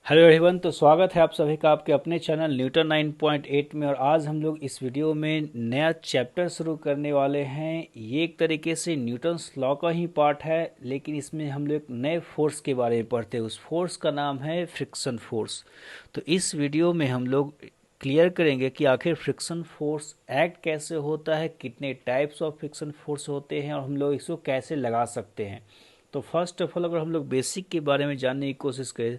Hello everyone. तो स्वागत है आप सभी का आपके अपने चैनल न्यूटन 9.8 में। और आज हम लोग इस वीडियो में नया चैप्टर शुरू करने वाले हैं। ये एक तरीके से न्यूटन्स लॉ का ही पार्ट है, लेकिन इसमें हम लोग नए फोर्स के बारे में पढ़ते हैं। उस फोर्स का नाम है फ्रिक्शन फोर्स। तो इस वीडियो में हम लोग क्लियर करेंगे कि आखिर फ्रिक्शन फोर्स एक्ट कैसे होता है, कितने टाइप्स ऑफ फ्रिक्शन फोर्स होते हैं और हम लोग इसको कैसे लगा सकते हैं। तो फर्स्ट ऑफ ऑल अगर हम लोग बेसिक के बारे में जानने की कोशिश करें,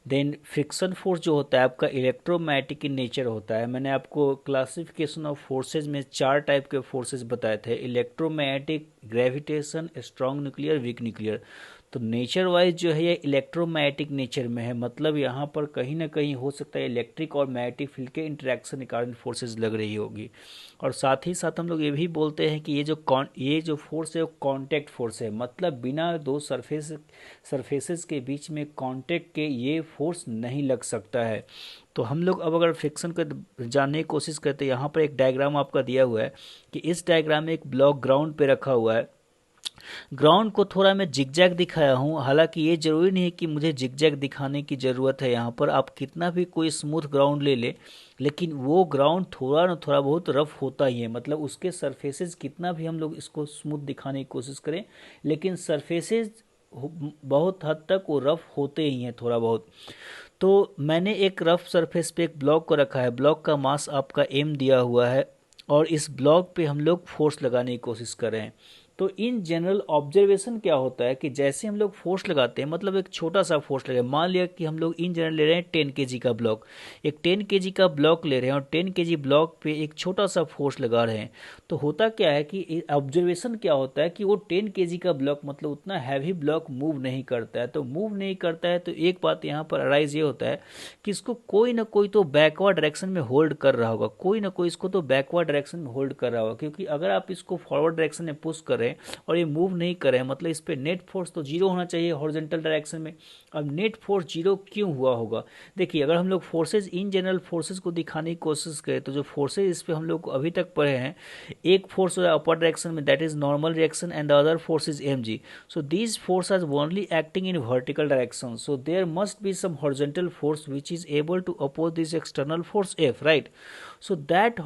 देन फ्रिक्शन फोर्स जो होता है आपका इलेक्ट्रोमैग्नेटिक इन नेचर होता है। मैंने आपको क्लासिफिकेशन ऑफ फोर्सेज में 4 टाइप के फोर्सेज बताए थे: electromagnetic, gravitation, strong nuclear, weak nuclear. तो नेचर वाइज जो है ये इलेक्ट्रोमैग्नेटिक नेचर में है, मतलब यहाँ पर कहीं ना कहीं हो सकता है इलेक्ट्रिक और मैग्नेटिक फील्ड के इंटरेक्शन के कारण फोर्सेज लग रही होगी। और साथ ही साथ हम लोग ये भी बोलते हैं कि ये जो फोर्स है वो कांटेक्ट फोर्स है, मतलब बिना दो सरफेसेस के बीच में कांटेक्ट के ये फोर्स नहीं लग सकता है। तो हम लोग अब अगर फ्रिक्शन को जानने की कोशिश करते हैं, यहाँ पर एक डायग्राम आपका दिया हुआ है कि इस डायग्राम में एक ब्लॉक ग्राउंड पे रखा हुआ है। ग्राउंड को थोड़ा मैं जिगजैग दिखाया हूँ, हालांकि ये जरूरी नहीं है कि मुझे जिगजैग दिखाने की ज़रूरत है। यहाँ पर आप कितना भी कोई स्मूथ ग्राउंड ले ले, लेकिन वो ग्राउंड थोड़ा ना थोड़ा बहुत रफ होता ही है। मतलब उसके सरफेसेस कितना भी हम लोग इसको स्मूथ दिखाने की कोशिश करें, लेकिन सरफेसेस बहुत हद तक वो रफ होते ही हैं थोड़ा बहुत। तो मैंने एक रफ सरफेस पे एक ब्लॉक को रखा है। ब्लॉक का मास आपका एम दिया हुआ है और इस ब्लॉक पे हम लोग फोर्स लगाने की कोशिश कर रहे हैं। तो इन जनरल ऑब्जर्वेशन क्या होता है कि जैसे हम लोग फोर्स लगाते हैं, मतलब एक छोटा सा फोर्स लगे, मान लिया कि हम लोग इन जनरल ले रहे हैं 10 kg का ब्लॉक। एक 10 kg का ब्लॉक ले रहे हैं और 10 kg ब्लॉक पे एक छोटा सा फोर्स लगा रहे हैं। तो होता क्या है कि ऑब्जर्वेशन क्या होता है कि वो 10 kg का ब्लॉक, मतलब उतना हैवी ब्लॉक मूव नहीं करता है। तो मूव नहीं करता है तो एक बात यहाँ पर अराइज ये होता है कि इसको कोई ना कोई तो बैकवर्ड डायरेक्शन में होल्ड कर रहा होगा, कोई ना कोई इसको तो बैकवर्ड डायरेक्शन में होल्ड कर रहा होगा। क्योंकि अगर आप इसको फॉरवर्ड डायरेक्शन में पुश करें और ये मूव नहीं करें, मतलब इस पे नेट फोर्स तो जीरो होना चाहिए हॉरिजॉन्टल डायरेक्शन में। अब नेट फोर्स जीरो क्यों हुआ होगा? देखिए, अगर हम लोग फोर्सेज इन जनरल फोर्सेज को दिखाने की कोशिश करें तो जो फोर्सेज इस पे हम लोग अभी तक पढ़े हैं, एक फोर्स हो अपर डायरेक्शन में, that is normal reaction, and the other force is mg. So these forces are only acting in vertical direction, so there must be some horizontal force which is able to oppose this external force F, right? So that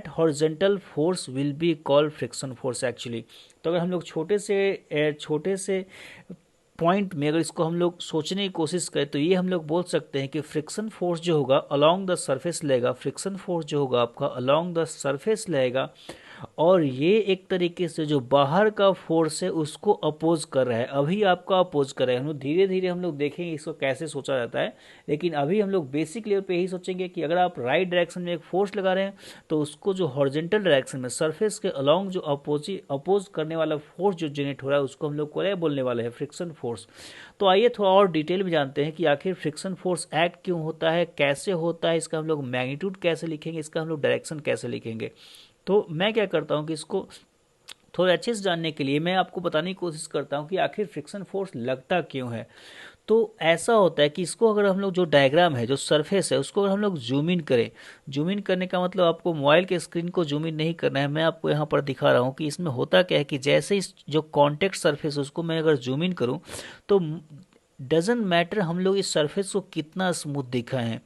horizontal force will be called friction force actually. तो अगर हम लोग छोटे से point में अगर इसको हम लोग सोचने की कोशिश करें तो ये हम लोग बोल सकते हैं कि फ्रिक्शन फोर्स जो होगा अलोंग द सरफेस लेगा, फ्रिक्शन फोर्स जो होगा आपका अलोंग द सरफेस लेगा, और ये एक तरीके से जो बाहर का फोर्स है उसको अपोज कर रहा है। अभी आपका अपोज कर रहा है। हम लोग धीरे धीरे हम लोग देखेंगे इसको कैसे सोचा जाता है, लेकिन अभी हम लोग बेसिक लेवल पे यही सोचेंगे कि अगर आप राइट डायरेक्शन में एक फोर्स लगा रहे हैं तो उसको जो हॉरिजॉन्टल डायरेक्शन में सरफेस के अलोंग जो अपोज करने वाला फोर्स जो जनरेट हो रहा है उसको हम लोग क्या बोलने वाले हैं? Friction force. तो आइए थोड़ा और डिटेल में जानते हैं कि आखिर फ्रिक्शन फोर्स एक्ट क्यों होता है, कैसे होता है, इसका हम लोग मैग्नीट्यूड कैसे लिखेंगे, इसका हम लोग डायरेक्शन कैसे लिखेंगे। तो मैं क्या करता हूँ कि इसको थोड़ा अच्छे से जानने के लिए मैं आपको बताने की कोशिश करता हूँ कि आखिर फ्रिक्शन फोर्स लगता क्यों है। तो ऐसा होता है कि इसको अगर हम लोग जो डायग्राम है, जो सरफेस है, उसको अगर हम लोग जूम इन करें, जूम इन करने का मतलब आपको मोबाइल के स्क्रीन को जूम इन नहीं करना है। मैं आपको यहाँ पर दिखा रहा हूँ कि इसमें होता क्या है कि जैसे इस जो कॉन्टेक्ट सरफेस उसको मैं अगर जूम इन करूँ तो डजेंट मैटर हम लोग इस सरफेस को कितना स्मूथ दिखाएं हैं,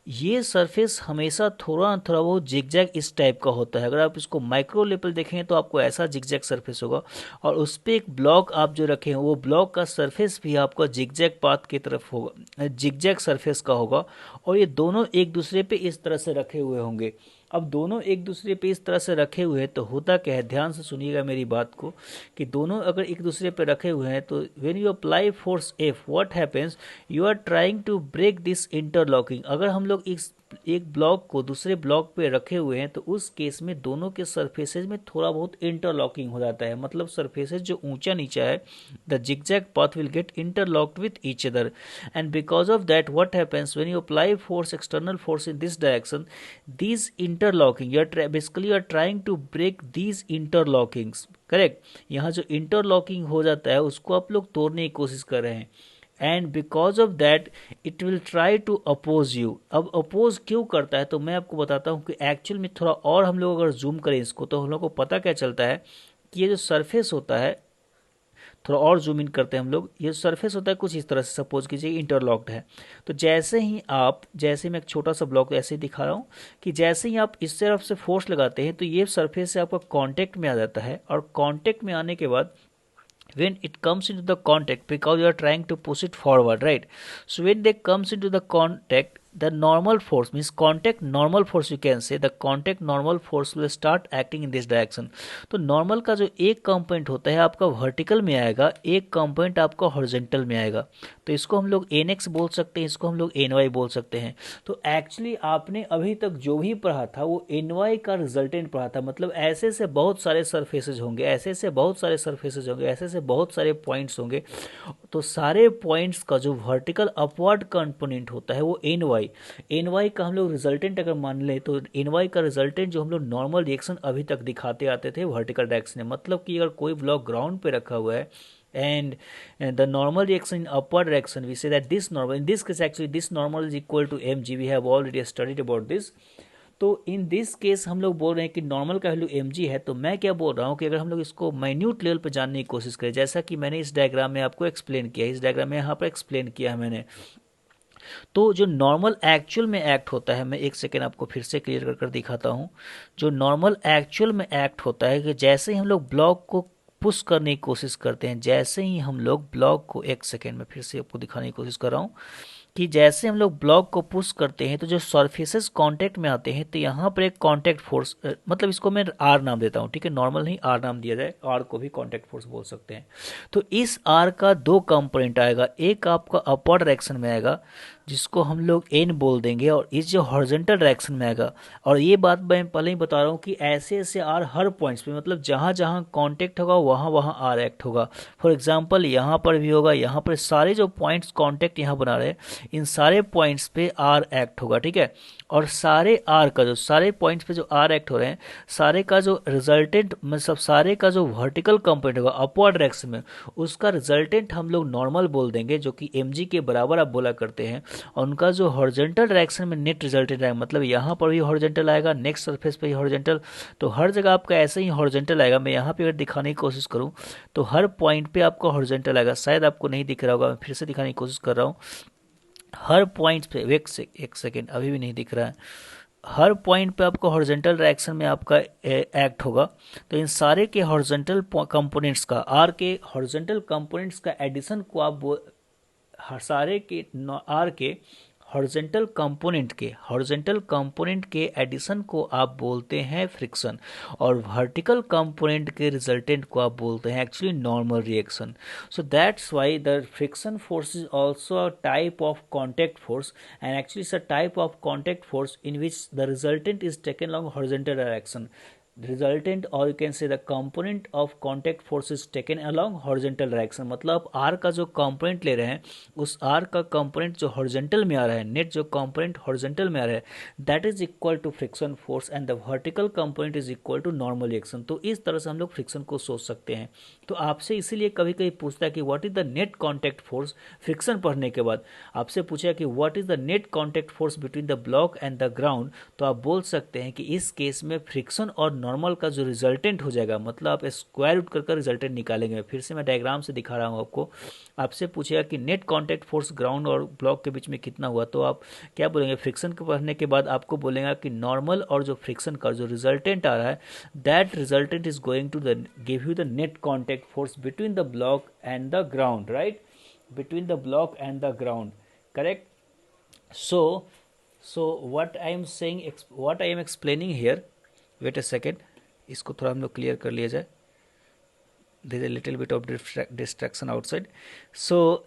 ये सरफेस हमेशा थोड़ा ना थोड़ा बहुत जिगजैग इस टाइप का होता है। अगर आप इसको माइक्रो लेवल देखेंगे तो आपको ऐसा जिगजैग सरफेस होगा, और उस पर एक ब्लॉक आप जो रखे हैं वो ब्लॉक का सरफेस भी आपका जिगजैग पाथ की तरफ होगा, जिगजैग सरफेस का होगा। और ये दोनों एक दूसरे पे इस तरह से रखे हुए होंगे। अब दोनों एक दूसरे पे इस तरह से रखे हुए हैं तो होता क्या है, ध्यान से सुनिएगा मेरी बात को, कि दोनों अगर एक दूसरे पे रखे हुए हैं तो when you apply force F what happens, you are trying to break this interlocking. अगर हम लोग इस एक ब्लॉक को दूसरे ब्लॉक पे रखे हुए हैं तो उस केस में दोनों के सरफेसेज में थोड़ा बहुत इंटरलॉकिंग हो जाता है, मतलब सरफेसेज जो ऊंचा नीचा है, the zigzag path will get interlocked with each other, and because of that what happens when you apply force, external force in this direction, these interlocking basically you are trying to break these interlockings, correct. यहाँ जो interlocking हो जाता है उसको आप लोग तोड़ने की कोशिश कर रहे हैं, and because of that it will try to oppose you. अब अपोज क्यों करता है तो मैं आपको बताता हूँ कि एक्चुअल में थोड़ा और हम लोग अगर जूम करें इसको तो हम लोग को पता क्या चलता है कि ये जो सरफेस होता है, थोड़ा और जूम इन करते हैं हम लोग। ये सरफेस होता है कुछ इस तरह से, सपोज कीजिए इंटरलॉक्ड है। तो जैसे मैं एक छोटा सा ब्लॉक ऐसे ही दिखा रहा हूँ कि जैसे ही आप इस तरफ से फोर्स लगाते हैं तो ये सरफेस से आपका कांटेक्ट में आ जाता है, और कांटेक्ट में आने के बाद when it comes into the contact, because you are trying to push it forward, right? So when they comes into the contact, the normal force means contact normal force, you can say the contact normal force will start acting in this direction. तो normal का जो एक component होता है आपका vertical में आएगा, एक कंपोनेंट आपका हॉरिजॉन्टल में आएगा। तो इसको हम लोग NX बोल सकते हैं, इसको हम लोग NY बोल सकते हैं। तो एक्चुअली आपने अभी तक जो भी पढ़ा था वो NY का रिजल्टेंट पढ़ा था, मतलब ऐसे से बहुत सारे सरफेसेज होंगे, ऐसे से बहुत सारे सरफेसेज होंगे, ऐसे से बहुत सारे पॉइंट्स होंगे। तो सारे पॉइंट्स का जो वर्टिकल अपवर्ड कंपोनेंट होता है वो NY का हम लोग रिजल्टेंट अगर मान लें तो NY का रिजल्टेंट जो हम लोग नॉर्मल रिएक्शन अभी तक दिखाते आते थे वर्टिकल डायरेक्शन में, मतलब कि अगर कोई ब्लॉक ग्राउंड पे रखा हुआ है and the normal reaction in upward direction, we say that this normal, in this case actually this normal is equal to mg, we have already studied about this. तो इन दिस केस हम लोग बोल रहे हैं कि नॉर्मल का value mg है। तो मैं क्या बोल रहा हूँ कि अगर हम लोग इसको माइन्यूट लेवल पर जानने की कोशिश करें, जैसा कि मैंने इस डायग्राम में आपको एक्सप्लेन किया, इस डायग्राम में यहाँ पर एक्सप्लेन किया है मैंने, तो जो नॉर्मल एक्चुअल में एक्ट होता है, मैं एक सेकेंड आपको फिर से क्लियर कर दिखाता हूँ। जो नॉर्मल एक्चुअल में एक्ट होता है कि जैसे ही हम लोग ब्लॉक को पुश करने की कोशिश करते हैं, जैसे ही हम लोग ब्लॉक को, एक सेकेंड में फिर से आपको दिखाने की कोशिश कर रहा हूँ कि जैसे हम लोग ब्लॉक को पुश करते हैं तो जो सरफेसेस कांटेक्ट में आते हैं, तो यहाँ पर एक कांटेक्ट फोर्स, मतलब इसको मैं आर नाम देता हूँ, ठीक है, नॉर्मल नहीं आर नाम दिया जाए, आर को भी कांटेक्ट फोर्स बोल सकते हैं। तो इस आर का दो कंपोनेंट आएगा, एक आपका अपवर्ड डायरेक्शन में आएगा जिसको हम लोग एन बोल देंगे, और इस जो हॉरिजॉन्टल डायरेक्शन में आएगा। और ये बात मैं पहले ही बता रहा हूँ कि ऐसे ऐसे आर हर पॉइंट्स पे, मतलब जहाँ जहाँ कांटेक्ट होगा वहाँ वहाँ आर एक्ट होगा। फॉर एग्जांपल यहाँ पर भी होगा, यहाँ पर सारे जो पॉइंट्स कांटेक्ट यहाँ बना रहे हैं इन सारे पॉइंट्स पे आर एक्ट होगा, ठीक है। और सारे आर का जो, सारे पॉइंट्स पे जो आर एक्ट हो रहे हैं, सारे का जो रिजल्टेंट, मतलब सारे का जो वर्टिकल कंपोनेंट होगा अपवर्ड डायरेक्शन में, उसका रिजल्टेंट हम लोग नॉर्मल बोल देंगे, जो कि mg के बराबर आप बोला करते हैं। और उनका जो हॉरिजॉन्टल डायरेक्शन में नेट रिजल्टेंट आएगा, मतलब यहाँ पर भी हॉरिजॉन्टल आएगा, नेक्स्ट सरफेस पे ही हॉरिजॉन्टल, तो हर जगह आपका ऐसे ही हॉरिजॉन्टल आएगा। मैं यहाँ पे अगर दिखाने की कोशिश करूँ तो हर पॉइंट पे आपका हॉरिजॉन्टल आएगा, शायद आपको नहीं दिख रहा होगा, मैं फिर से दिखाने की कोशिश कर रहा हूँ। हर पॉइंट पे एक सेकेंड, अभी भी नहीं दिख रहा है, हर पॉइंट पे आपको हॉरिजॉन्टल डायरेक्शन में आपका एक्ट होगा। तो इन सारे के हॉरिजॉन्टल कंपोनेंट्स का, आर के हॉरिजॉन्टल कंपोनेंट्स का एडिशन को आप सारे के आर के हॉरिजॉन्टल कंपोनेंट के एडिशन को आप बोलते हैं फ्रिक्शन, और वर्टिकल कंपोनेंट के रिजल्टेंट को आप बोलते हैं actually normal reaction. So that's why the friction force is also a type of contact force, and actually it's a type of contact force in which the resultant is taken along horizontal direction. Resultant, or you can say the component of contact force is taken along horizontal direction, मतलब R का जो component ले रहे हैं उस are का component जो horizontal में आ रहा है, नेट जो कंपोनेंट हॉरिजॉन्टल में आ रहा है, that is equal to friction force, and the vertical component is equal to normal reaction. तो इस तरह से हम लोग फ्रिक्शन को सोच सकते हैं। तो आपसे इसीलिए कभी कभी पूछता है कि what is the net contact force, friction पढ़ने के बाद आपसे पूछा कि what is the net contact force between the block and the ground, तो आप बोल सकते हैं कि इस केस में फ्रिक्शन और नॉर्मल का जो रिजल्टेंट हो जाएगा, मतलब आप स्क्वायर रूट कर रिजल्टेंट निकालेंगे। फिर से मैं डायग्राम से दिखा रहा हूँ आपको। आपसे पूछेगा कि नेट कांटेक्ट फोर्स ग्राउंड और ब्लॉक के बीच में कितना हुआ, तो आप क्या बोलेंगे, फ्रिक्शन को पढ़ने के बाद आपको बोलेगा कि नॉर्मल और जो फ्रिक्शन का जो रिजल्टेंट आ रहा है, that resultant is going to give you the net contact force between the block and the ground, right, between the block and the ground, correct. so what I am saying, what I am explaining here, wait a second, इसको थोड़ा हम लोग clear कर लिया जाए, there is a little bit of distraction outside. So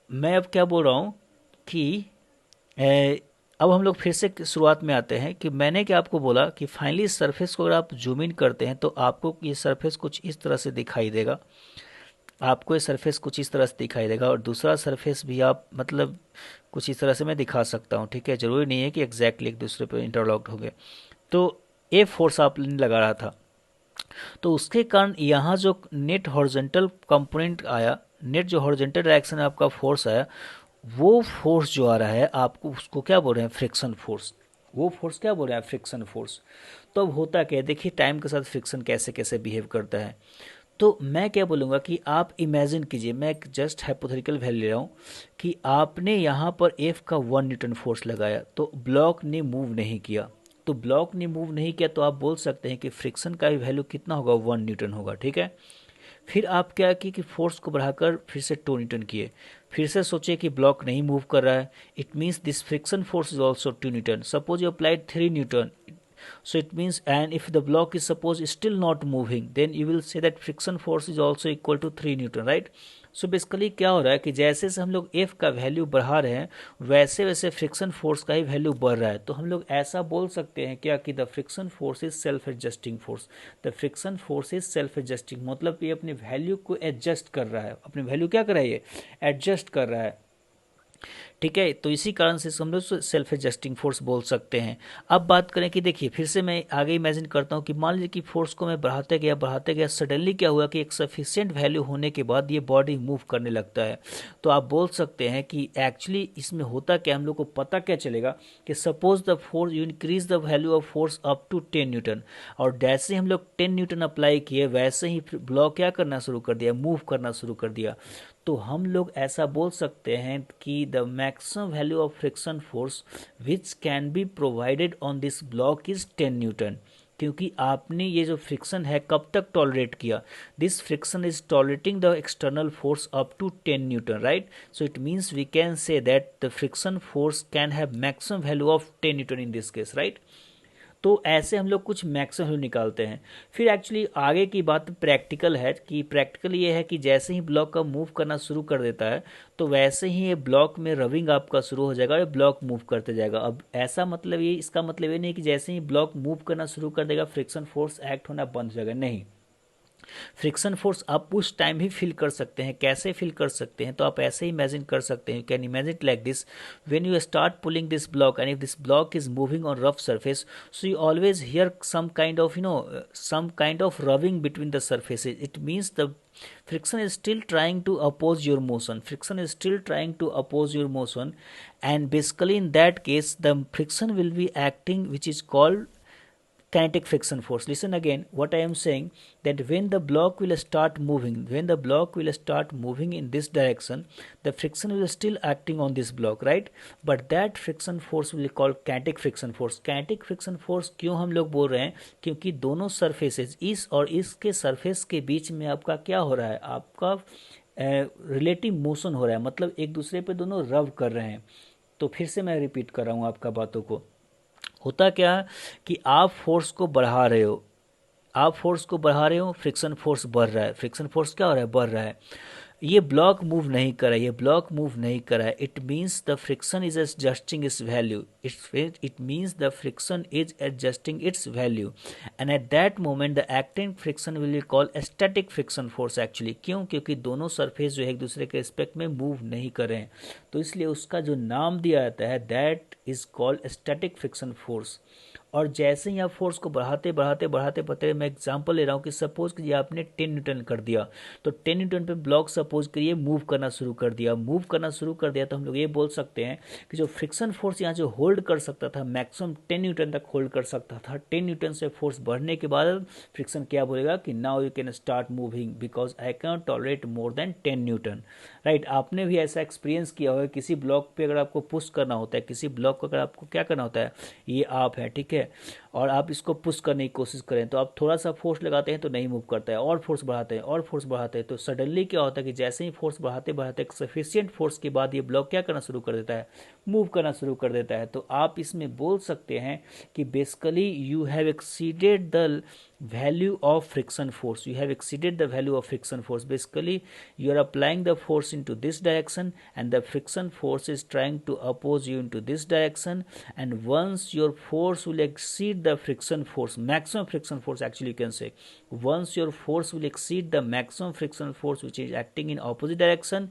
मैं अब क्या बोल रहा हूँ कि अब हम लोग फिर से शुरुआत में आते हैं कि मैंने क्या आपको बोला कि फाइनली इस सरफेस को अगर आप जूम इन करते हैं तो आपको ये सरफेस कुछ इस तरह से दिखाई देगा, आपको ये सरफेस कुछ इस तरह से दिखाई देगा, और दूसरा सरफेस भी आप मतलब कुछ इस तरह से मैं दिखा सकता हूँ, ठीक है, जरूरी नहीं है कि एग्जैक्टली एक दूसरे पर इंटरलॉक्ड हो गए। तो ए फोर्स आपने लगा रहा था, तो उसके कारण यहाँ जो नेट हॉरिजॉन्टल कंपोनेंट आया, नेट जो हॉरिजॉन्टल डायरेक्शन में आपका फोर्स आया, वो फोर्स जो आ रहा है आपको उसको क्या बोल रहे हैं, फ्रिक्शन फोर्स। वो फोर्स क्या बोल रहे हैं, फ्रिक्शन फोर्स। तो अब होता क्या है, देखिए टाइम के साथ फ्रिक्शन कैसे कैसे बिहेव करता है। तो मैं क्या बोलूँगा कि आप इमेजिन कीजिए, मैं एक जस्ट हाइपोथेटिकल वैल्यू ले रहा हूँ कि आपने यहाँ पर एफ का 1 न्यूटन फोर्स लगाया तो ब्लॉक ने मूव नहीं किया। तो ब्लॉक ने मूव नहीं किया तो आप बोल सकते हैं कि फ्रिक्शन का वैल्यू कितना होगा, 1 न्यूटन होगा, ठीक है। फिर आप क्या किए कि फोर्स को बढ़ाकर फिर से 2 न्यूटन किए, फिर से सोचे कि ब्लॉक नहीं मूव कर रहा है, it means this friction force is also 2 Newton. Suppose you applied 3 Newton, so it means, and if the block is suppose still not moving, then you will say that friction force is also equal to 3 Newton, right. So basically क्या हो रहा है कि जैसे जैसे हम लोग F का वैल्यू बढ़ा रहे हैं वैसे वैसे फ्रिक्शन फोर्स का ही वैल्यू बढ़ रहा है। तो हम लोग ऐसा बोल सकते हैं क्या कि the friction force is self adjusting force. The friction force is self adjusting, मतलब ये अपने वैल्यू को एडजस्ट कर रहा है, अपनी वैल्यू क्या कर रहा है, ये एडजस्ट कर रहा है, ठीक है। तो इसी कारण से हम लोग सेल्फ एडजस्टिंग फोर्स बोल सकते हैं। अब बात करें कि देखिए फिर से मैं आगे इमेजिन करता हूँ कि मान लीजिए कि फोर्स को मैं बढ़ाते गया, सडनली क्या हुआ कि एक सफिशिएंट वैल्यू होने के बाद ये बॉडी मूव करने लगता है। तो आप बोल सकते हैं कि एक्चुअली इसमें होता क्या, हम लोग को पता क्या चलेगा कि suppose the force you increase the value of force up to 10 newton, और जैसे हम लोग 10 न्यूटन अप्लाई किए वैसे ही ब्लॉक क्या करना शुरू कर दिया, मूव करना शुरू कर दिया। तो हम लोग ऐसा बोल सकते हैं कि the maximum value of friction force which can be provided on this block is 10 Newton, क्योंकि आपने ये जो फ्रिक्शन है कब तक टॉलरेट किया, this friction is tolerating the external force up to 10 newton, right. So it means we can say that the friction force can have maximum value of 10 newton in this case, right. तो ऐसे हम लोग कुछ maximum value निकालते हैं। फिर actually आगे की बात प्रैक्टिकल है कि प्रैक्टिकल ये है कि जैसे ही ब्लॉक का मूव करना शुरू कर देता है तो वैसे ही ये ब्लॉक में रविंग आपका शुरू हो जाएगा और ब्लॉक मूव करते जाएगा। अब ऐसा मतलब ये, इसका मतलब ये नहीं कि जैसे ही ब्लॉक मूव करना शुरू कर देगा फ्रिक्शन फोर्स एक्ट होना बंद हो जाएगा, नहीं। फ्रिक्शन फोर्स आप उस टाइम भी फील कर सकते हैं। कैसे फील कर सकते हैं, तो आप ऐसे ही इमेजिन कर सकते हैं, you can imagine it like this, when you start pulling this block and if this block is moving on rough surface, so you always hear some kind of some kind of rubbing between the surfaces. It means the friction is still trying to oppose your motion, friction is still trying to oppose your motion, and basically in that case the friction will be acting, which is called kinetic friction force. Listen again what I am saying, that when the block will start moving, when the block will start moving in this direction, the friction will still acting on this block, right, but that friction force will be called kinetic friction force. kinetic friction force क्यों हम लोग बोल रहे हैं, क्योंकि दोनों surfaces, इस और इसके सरफेस के बीच में आपका क्या हो रहा है, आपका रिलेटिव मोशन हो रहा है, मतलब एक दूसरे पे दोनों रब कर रहे हैं। तो फिर से मैं रिपीट कर रहा हूँ आपका बातों को। होता क्या कि आप फोर्स को बढ़ा रहे हो, आप फोर्स को बढ़ा रहे हो, फ्रिक्शन फोर्स बढ़ रहा है, फ्रिक्शन फोर्स क्या हो रहा है, बढ़ रहा है। ये ब्लॉक मूव नहीं कर रहा है, ये ब्लॉक मूव नहीं कर रहा है, it means the friction is adjusting it's value, it means the friction is adjusting it's value, and at that moment the acting friction will be called static friction force actually. क्यों, क्योंकि दोनों surface जो है एक दूसरे के respect में move नहीं कर रहे हैं, तो इसलिए उसका जो नाम दिया जाता है that is called static friction force. और जैसे ही आप फोर्स को बढ़ाते बढ़ाते बढ़ाते बढ़ाते, मैं एग्जांपल ले रहा हूँ कि सपोज कि आपने 10 न्यूटन कर दिया, तो 10 न्यूटन पे ब्लॉक सपोज करिए मूव करना शुरू कर दिया, मूव करना शुरू कर दिया, तो हम लोग ये बोल सकते हैं कि जो फ्रिक्शन फोर्स यहाँ जो होल्ड कर सकता था मैक्सिमम 10 न्यूटन तक होल्ड कर सकता था, 10 न्यूटन से फोर्स बढ़ने के बाद फ्रिक्शन क्या बोलेगा कि now you can start moving because I can tolerate more than 10 newton, right. आपने भी ऐसा एक्सपीरियंस किया होगा, किसी ब्लॉक पे अगर आपको पुश करना होता है, किसी ब्लॉक को अगर आपको क्या करना होता है, ये आप है, ठीक है, और आप इसको पुश करने की कोशिश करें तो आप थोड़ा सा फोर्स लगाते हैं तो नहीं मूव करता है, और फोर्स बढ़ाते हैं और फोर्स बढ़ाते हैं, तो सडनली क्या होता है कि जैसे ही फोर्स बढ़ाते बढ़ाते एक सफिशिएंट फोर्स के बाद ये ब्लॉक क्या करना शुरू कर देता है, मूव करना शुरू कर देता है। तो आप इसमें बोल सकते हैं कि basically you have exceeded the value of friction force, you have exceeded the value of friction force. Basically you are applying the force into this direction and the friction force is trying to oppose you into this direction, and once your force will exceed the friction force, maximum friction force actually you can say, once your force will exceed the maximum friction force which is acting in opposite direction,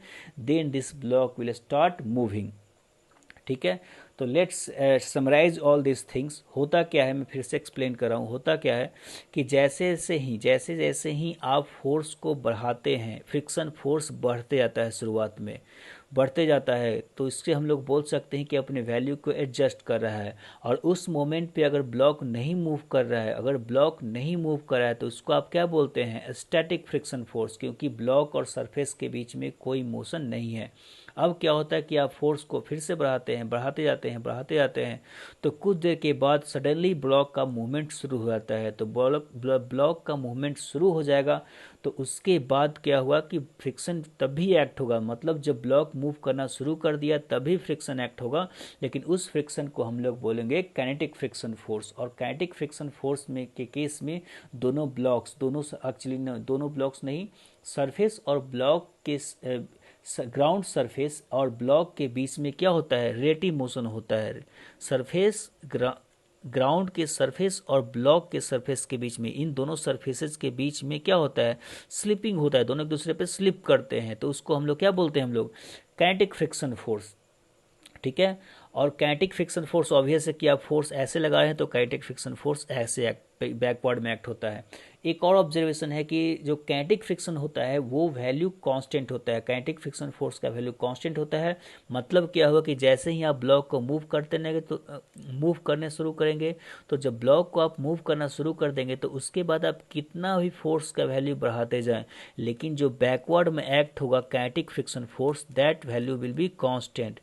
then this block will start moving, ठीक है। तो let's summarise all this things. होता क्या है, मैं फिर से explain कर रहा हूँ, होता क्या है कि जैसे जैसे ही आप फोर्स को बढ़ाते हैं, फ्रिक्शन फोर्स बढ़ते जाता है शुरुआत में, बढ़ते जाता है, तो इससे हम लोग बोल सकते हैं कि अपने वैल्यू को एडजस्ट कर रहा है। और उस मोमेंट पे अगर ब्लॉक नहीं मूव कर रहा है, अगर ब्लॉक नहीं मूव कर रहा है, तो उसको आप क्या बोलते हैं? स्टैटिक फ्रिक्शन फोर्स, क्योंकि ब्लॉक और सरफेस के बीच में कोई मोशन नहीं है। अब क्या होता है कि आप फोर्स को फिर से बढ़ाते हैं, बढ़ाते जाते हैं, बढ़ाते जाते हैं, तो कुछ देर के बाद सडनली ब्लॉक का मूवमेंट शुरू हो जाता है। तो ब्लॉक का मूवमेंट शुरू हो जाएगा, तो उसके बाद क्या हुआ कि फ्रिक्शन तभी एक्ट होगा, मतलब जब ब्लॉक मूव करना शुरू कर दिया तभी फ्रिक्शन एक्ट होगा। लेकिन उस फ्रिक्शन को हम लोग बोलेंगे काइनेटिक फ्रिक्शन फोर्स। और काइनेटिक फ्रिक्शन फोर्स में के केस में दोनों ब्लॉक्स, दोनों एक्चुअली दोनों ब्लॉक्स नहीं, सरफेस और ब्लॉक के ग्राउंड सरफेस और ब्लॉक के बीच में क्या होता है? रिलेटिव मोशन होता है। सरफेस ग्राउंड के सरफेस और ब्लॉक के सरफेस के बीच में, इन दोनों सरफेसेस के बीच में क्या होता है? स्लिपिंग होता है, दोनों एक दूसरे पे स्लिप करते हैं, तो उसको हम लोग क्या बोलते हैं? हम लोग काइनेटिक फ्रिक्शन फोर्स। ठीक है। और काइनेटिक फ्रिक्शन फोर्स ऑब्वियस है कि आप फोर्स ऐसे लगा रहे हैं तो काइनेटिक फ्रिक्शन फोर्स ऐसे बैकवर्ड में एक्ट होता है। एक और ऑब्जर्वेशन है कि जो काइनेटिक फ्रिक्शन होता है वो वैल्यू कांस्टेंट होता है, काइनेटिक फ्रिक्शन फोर्स का वैल्यू कांस्टेंट होता है। मतलब क्या होगा कि जैसे ही आप ब्लॉक को मूव करते रहेंगे तो मूव करने शुरू करेंगे, तो जब ब्लॉक को आप मूव करना शुरू कर देंगे तो उसके बाद आप कितना भी फोर्स का वैल्यू बढ़ाते जाएं, लेकिन जो बैकवर्ड में एक्ट होगा kinetic friction force, that value will be constant.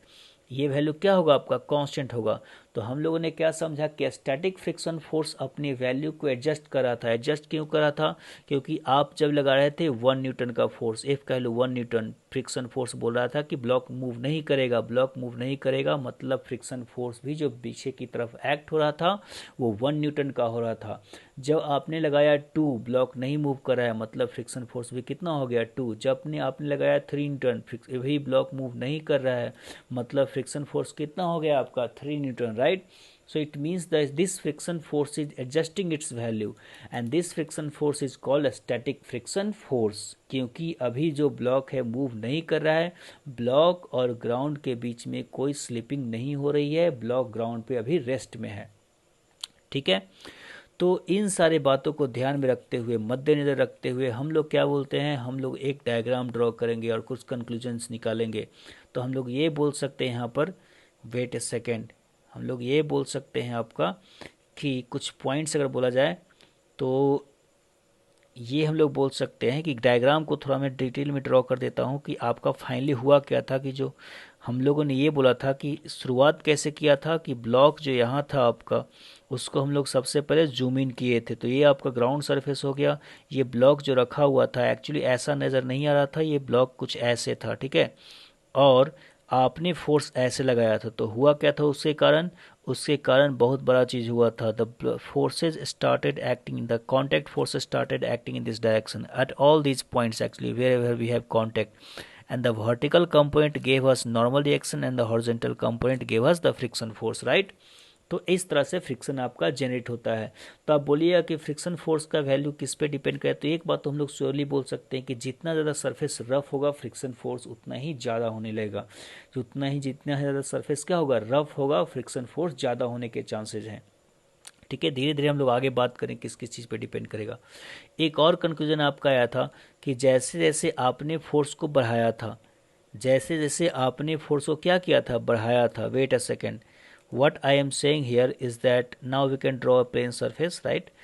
ये वैल्यू क्या होगा? आपका कांस्टेंट होगा। तो हम लोगों ने क्या समझा कि स्टैटिक फ्रिक्शन फोर्स अपनी वैल्यू को एडजस्ट कर रहा था। एडजस्ट क्यों कर रहा था? क्योंकि आप जब लगा रहे थे 1 न्यूटन का फोर्स, एफ कह लो 1 न्यूटन, फ्रिक्शन फोर्स बोल रहा था कि ब्लॉक मूव नहीं करेगा, ब्लॉक मूव नहीं करेगा, मतलब फ्रिक्शन फोर्स भी जो पीछे की तरफ एक्ट हो रहा था वो 1 न्यूटन का हो रहा था। जब आपने लगाया 2, ब्लॉक नहीं मूव कर रहा है, मतलब फ्रिक्शन फोर्स भी कितना हो गया? 2। जब आपने लगाया 3 न्यूटन, वही ब्लॉक मूव नहीं कर रहा है, मतलब फ्रिक्शन फोर्स कितना हो गया आपका? 3 Newton, right? So it means that this friction force is adjusting its value and this friction force is called a static friction force, क्योंकि अभी जो ब्लॉक है मूव नहीं कर रहा है, ब्लॉक और ग्राउंड के बीच में कोई स्लिपिंग नहीं हो रही है, ब्लॉक ग्राउंड पे अभी रेस्ट में है। ठीक है। तो इन सारे बातों को ध्यान में रखते हुए, मद्देनजर रखते हुए, हम लोग क्या बोलते हैं? हम लोग एक डायग्राम ड्रॉ करेंगे और कुछ कंक्लूजन्स निकालेंगे। तो हम लोग ये बोल सकते हैं यहाँ पर, वेट ए सेकेंड, हम लोग ये बोल सकते हैं आपका कि कुछ पॉइंट्स अगर बोला जाए तो ये हम लोग बोल सकते हैं कि डायग्राम को थोड़ा मैं डिटेल में ड्रॉ कर देता हूँ कि आपका फाइनली हुआ क्या था। कि जो हम लोगों ने ये बोला था कि शुरुआत कैसे किया था कि ब्लॉक जो यहाँ था आपका, उसको हम लोग सबसे पहले जूम इन किए थे। तो ये आपका ग्राउंड सरफेस हो गया। ये ब्लॉक जो रखा हुआ था एक्चुअली ऐसा नज़र नहीं आ रहा था, ये ब्लॉक कुछ ऐसे था। ठीक है। और आपने फोर्स ऐसे लगाया था, तो हुआ क्या था उसके कारण बहुत बड़ा चीज हुआ था। The forces started acting, the contact forces started acting in this direction at all these points actually where we have contact, and the vertical component gave us normal reaction and the horizontal component gave us the friction force, right? तो इस तरह से friction आपका generate होता है। तो आप बोलिएगा कि फ्रिक्शन फोर्स का वैल्यू किस पे डिपेंड करे, तो एक बात तो हम लोग श्योरली बोल सकते हैं कि जितना ज़्यादा सरफेस रफ होगा फ्रिक्शन फोर्स उतना ही ज़्यादा होने लगेगा। जितना ज़्यादा सरफेस क्या होगा? रफ होगा, फ्रिक्शन फोर्स ज़्यादा होने के चांसेज हैं। ठीक है। धीरे धीरे हम लोग आगे बात करें किस किस चीज़ पे डिपेंड करेगा। एक और कंक्लूजन आपका आया था कि जैसे जैसे आपने फोर्स को बढ़ाया था, जैसे जैसे आपने फोर्स को क्या किया था? बढ़ाया था। Wait a second, what I am saying here is that now we can draw a plane surface, right?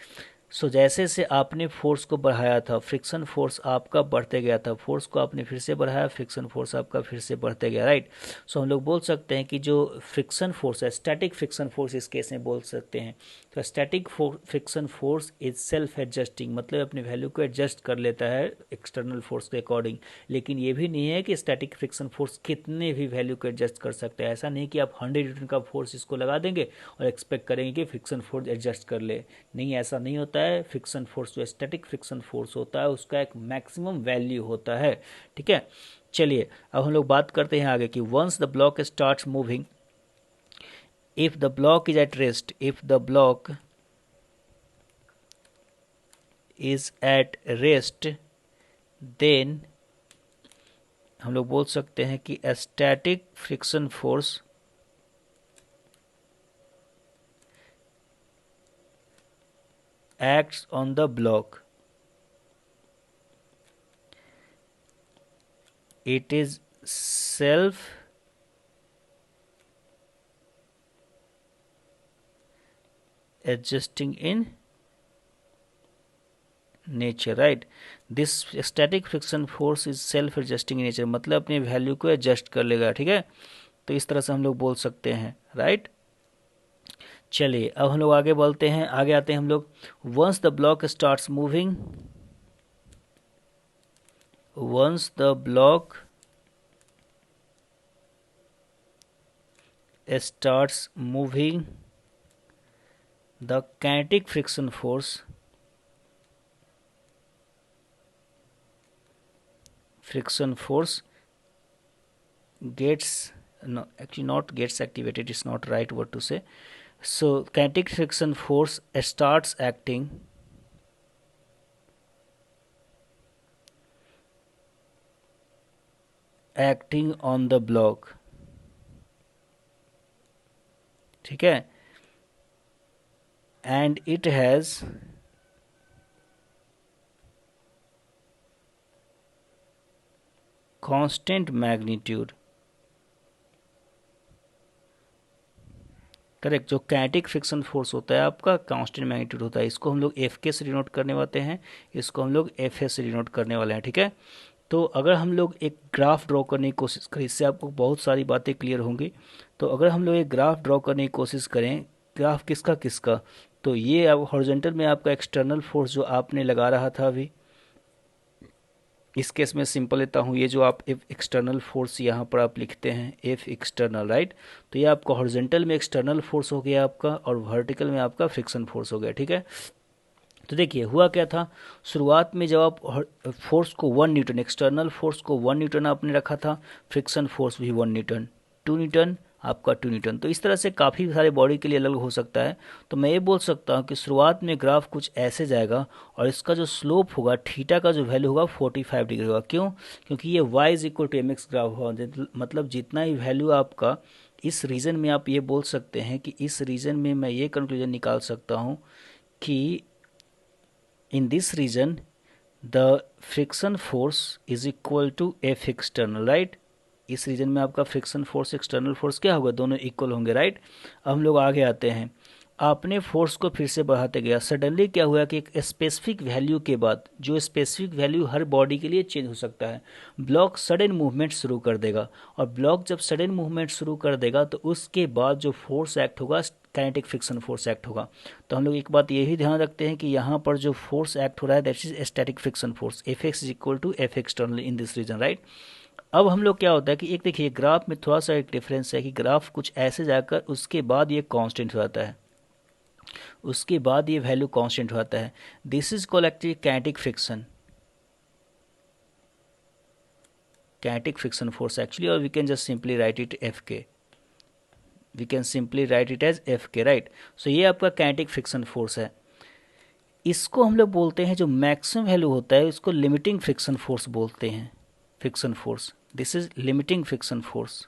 सो जैसे से आपने फोर्स को बढ़ाया था, फ्रिक्शन फोर्स आपका बढ़ते गया था, फोर्स को आपने फिर से बढ़ाया, फ्रिक्शन फोर्स आपका फिर से बढ़ते गया, राइट? सो हम लोग बोल सकते हैं कि जो फ्रिक्शन फोर्स है, स्टैटिक फ्रिक्शन फोर्स इस केस में बोल सकते हैं। तो static friction force is self adjusting, मतलब अपनी वैल्यू को एडजस्ट कर लेता है एक्सटर्नल फोर्स के अकॉर्डिंग। लेकिन ये भी नहीं है कि स्टैटिक फ्रिक्शन फोर्स कितने भी वैल्यू को एडजस्ट कर सकते हैं। ऐसा नहीं कि आप 100 न्यूटन का फोर्स इसको लगा देंगे और एक्सपेक्ट करेंगे कि फ्रिक्शन फोर्स एडजस्ट कर ले। नहीं, ऐसा नहीं होता है। फ्रिक्शन फोर्स जो स्टैटिक फ्रिक्शन फोर्स होता है उसका एक मैक्सिमम वैल्यू होता है। ठीक है। चलिए अब हम लोग बात करते हैं आगे कि once the block starts moving, if the block is at rest, if the block is at rest, then हम लोग बोल सकते हैं कि static friction force acts on the block. It is self adjusting in nature, right. This static friction force is self adjusting in nature, मतलब अपनी value को adjust कर लेगा, ठीक है। तो इस तरह से हम लोग बोल सकते हैं, राइट। चलिए अब हम लोग आगे बढ़ते हैं, आगे आते हैं हम लोग। Once the block starts moving, once the block starts moving, the kinetic friction force gets, no, actually not gets activated, it's not right word to say. So kinetic friction force starts acting on the block, ठीक है, and it has constant magnitude, correct. जो kinetic friction force होता है आपका constant magnitude होता है, इसको हम लोग एफ के से डिनोट करने वाले हैं, इसको हम लोग एफ ए से डिनोट करने वाले हैं, ठीक है। तो अगर हम लोग एक ग्राफ ड्रॉ करने की कोशिश करें, इससे आपको बहुत सारी बातें क्लियर होंगी। तो अगर हम लोग एक ग्राफ ड्रॉ करने की कोशिश करें, ग्राफ किसका किसका, तो ये अब हॉरिजॉन्टल में आपका एक्सटर्नल फोर्स जो आपने लगा रहा था अभी, इस केस में सिंपल लेता हूँ, ये जो आप एफ एक्सटर्नल फोर्स यहाँ पर आप लिखते हैं एफ एक्सटर्नल, राइट। तो ये आपका हॉरिजॉन्टल में एक्सटर्नल फोर्स हो गया आपका, और वर्टिकल में आपका फ्रिक्शन फोर्स हो गया, ठीक है। तो देखिए हुआ क्या था, शुरुआत में जब आप फोर्स को 1 न्यूटन, एक्सटर्नल फोर्स को 1 न्यूटन आपने रखा था, फ्रिक्शन फोर्स भी 1 न्यूटन, 2 न्यूटन आपका 2 न्यूटन। तो इस तरह से काफ़ी सारे बॉडी के लिए अलग हो सकता है। तो मैं ये बोल सकता हूँ कि शुरुआत में ग्राफ कुछ ऐसे जाएगा, और इसका जो स्लोप होगा, थीटा का जो वैल्यू होगा 45 डिग्री होगा। क्यों? क्योंकि ये y is equal to mx graph होगा, मतलब जितना ही वैल्यू आपका इस रीजन में, आप ये बोल सकते हैं कि इस रीजन में मैं ये कंक्लूजन निकाल सकता हूँ कि in this region the friction force is equal to F external, right। इस रीजन में आपका फ्रिक्शन फोर्स एक्सटर्नल फोर्स क्या होगा, दोनों इक्वल होंगे, राइट। अब हम लोग आगे आते हैं, आपने फोर्स को फिर से बढ़ाते गया, सडनली क्या हुआ कि एक स्पेसिफिक वैल्यू के बाद, जो स्पेसिफिक वैल्यू हर बॉडी के लिए चेंज हो सकता है, ब्लॉक सडन मूवमेंट शुरू कर देगा। और ब्लॉक जब सडन मूवमेंट शुरू कर देगा तो उसके बाद जो फोर्स एक्ट होगा काइनेटिक फ्रिक्शन फोर्स एक्ट होगा। तो हम लोग एक बात ये भी ध्यान रखते हैं कि यहाँ पर जो फोर्स एक्ट हो रहा है that is static friction force, F X is equal to F external in this region, right. अब हम लोग क्या होता है कि एक देखिए ग्राफ में थोड़ा सा एक डिफरेंस है कि ग्राफ कुछ ऐसे जाकर उसके बाद ये कांस्टेंट हो जाता है, उसके बाद ये वैल्यू कांस्टेंट हो जाता है। This is called actually kinetic friction, kinetic friction force actually, और we can just simply write it F K, we can simply write it as F K, right. So ये आपका काइनेटिक फ्रिक्शन फोर्स है। इसको हम लोग बोलते हैं जो मैक्सिमम वैल्यू होता है उसको लिमिटिंग फ्रिक्शन फोर्स बोलते हैं, friction force, this is limiting friction force,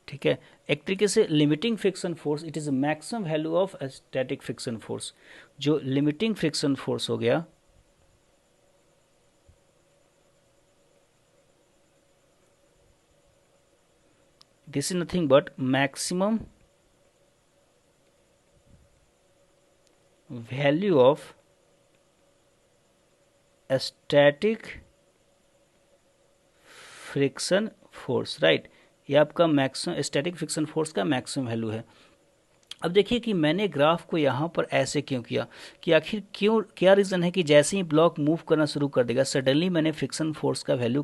ठीक है। एक तरीके से limiting friction force it is maximum value of static friction force. जो लिमिटिंग फ्रिक्शन फोर्स हो गया, this is nothing but maximum value of static friction force, right. ये आपका मैक्सिमम स्टैटिक फ्रिक्शन फोर्स का मैक्सिमम वैल्यू है। अब देखिए कि मैंने ग्राफ को यहाँ पर ऐसे क्यों किया, कि आखिर क्यों, क्या रीज़न है कि जैसे ही ब्लॉक मूव करना शुरू कर देगा सडनली मैंने फ्रिक्शन फोर्स का वैल्यू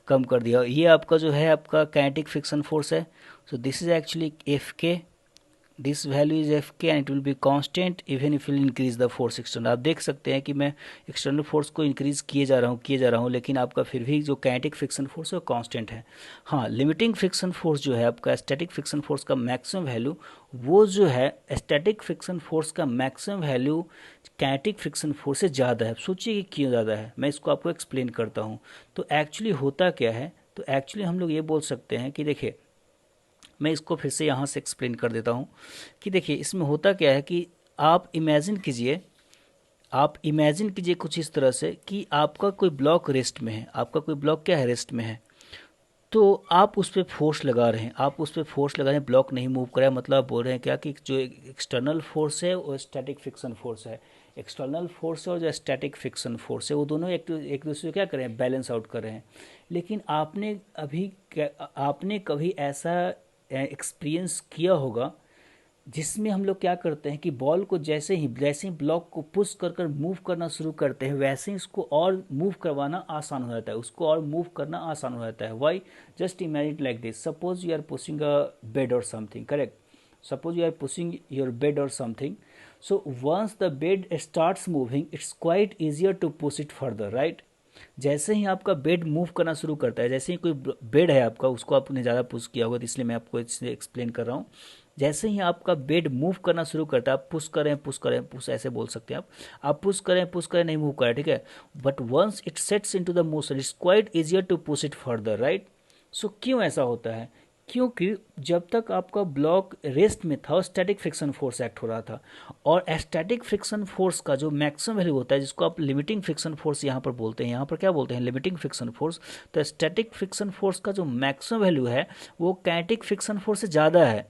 कम कर दिया। ये आपका जो है आपका काइनेटिक फ्रिक्शन फोर्स है। सो दिस इज एक्चुअली एफ के, दिस वैल्यू इज एफ के and it will be constant even if will increase the force external. आप देख सकते हैं कि मैं एक्सटर्नल फोर्स को इंक्रीज किए जा रहा हूँ, लेकिन आपका फिर भी जो काइनेटिक फ्रिक्शन फोर्स है वो कांस्टेंट है। हाँ, लिमिटिंग फ्रिक्शन फोर्स जो है आपका स्टैटिक फ्रिक्शन फोर्स का मैक्सिमम वैल्यू, वो जो है स्टैटिक फ्रिक्शन फोर्स का maximum value kinetic friction force से ज़्यादा है। सोचिए कि क्यों ज़्यादा है, मैं इसको आपको एक्सप्लेन करता हूँ। तो एक्चुअली होता क्या है, तो एक्चुअली हम लोग ये बोल सकते हैं कि देखिए, मैं इसको फिर से यहाँ से एक्सप्लेन कर देता हूँ कि देखिए इसमें होता क्या है कि आप इमेजिन कीजिए कुछ इस तरह से कि आपका कोई ब्लॉक रेस्ट में है, आपका कोई ब्लॉक क्या है, रेस्ट में है। तो आप उस पर फोर्स लगा रहे हैं, ब्लॉक नहीं मूव कर रहा है, मतलब आप बोल रहे हैं क्या कि जो एक्सटर्नल फोर्स है वो स्टैटिक फ्रिक्शन फोर्स है। एक्सटर्नल फोर्स और जो स्टैटिक फ्रिक्शन फोर्स है वो दोनों एक दूसरे को क्या कर रहे हैं, बैलेंस आउट कर रहे हैं। लेकिन आपने कभी ऐसा एक्सपीरियंस किया होगा जिसमें हम लोग क्या करते हैं कि बॉल को जैसे ही ब्लॉक को पुश कर कर मूव करना शुरू करते हैं, वैसे ही उसको और मूव करवाना आसान हो जाता है, उसको और मूव करना आसान हो जाता है। Why? Just imagine like this, suppose you are pushing a bed or something, correct? Suppose you are pushing your bed or something, so once the bed starts moving it's quite easier to push it further, right? जैसे ही आपका bed move करना शुरू करता है, जैसे ही कोई bed है आपका, उसको आपने ज़्यादा पुश किया होगा तो इसलिए मैं आपको इसलिए एक्सप्लेन कर रहा हूँ। जैसे ही आपका बेड मूव करना शुरू करता है, आप पुश ऐसे बोल सकते हैं आप पुश करें नहीं मूव करें, ठीक है, but once it sets into the motion it's quite easier to push it further, right? So क्यों ऐसा होता है? क्योंकि जब तक आपका ब्लॉक रेस्ट में था स्टैटिक फ्रिक्शन फोर्स एक्ट हो रहा था, और स्टैटिक फ्रिक्शन फोर्स का जो मैक्सिमम वैल्यू होता है, जिसको आप लिमिटिंग फ्रिक्शन फोर्स यहाँ पर बोलते हैं, यहाँ पर क्या बोलते हैं, लिमिटिंग फ्रिक्शन फोर्स। तो स्टैटिक फ्रिक्शन फोर्स का जो मैक्सिमम वैल्यू है वो काइनेटिक फ्रिक्शन फोर्स से ज़्यादा है।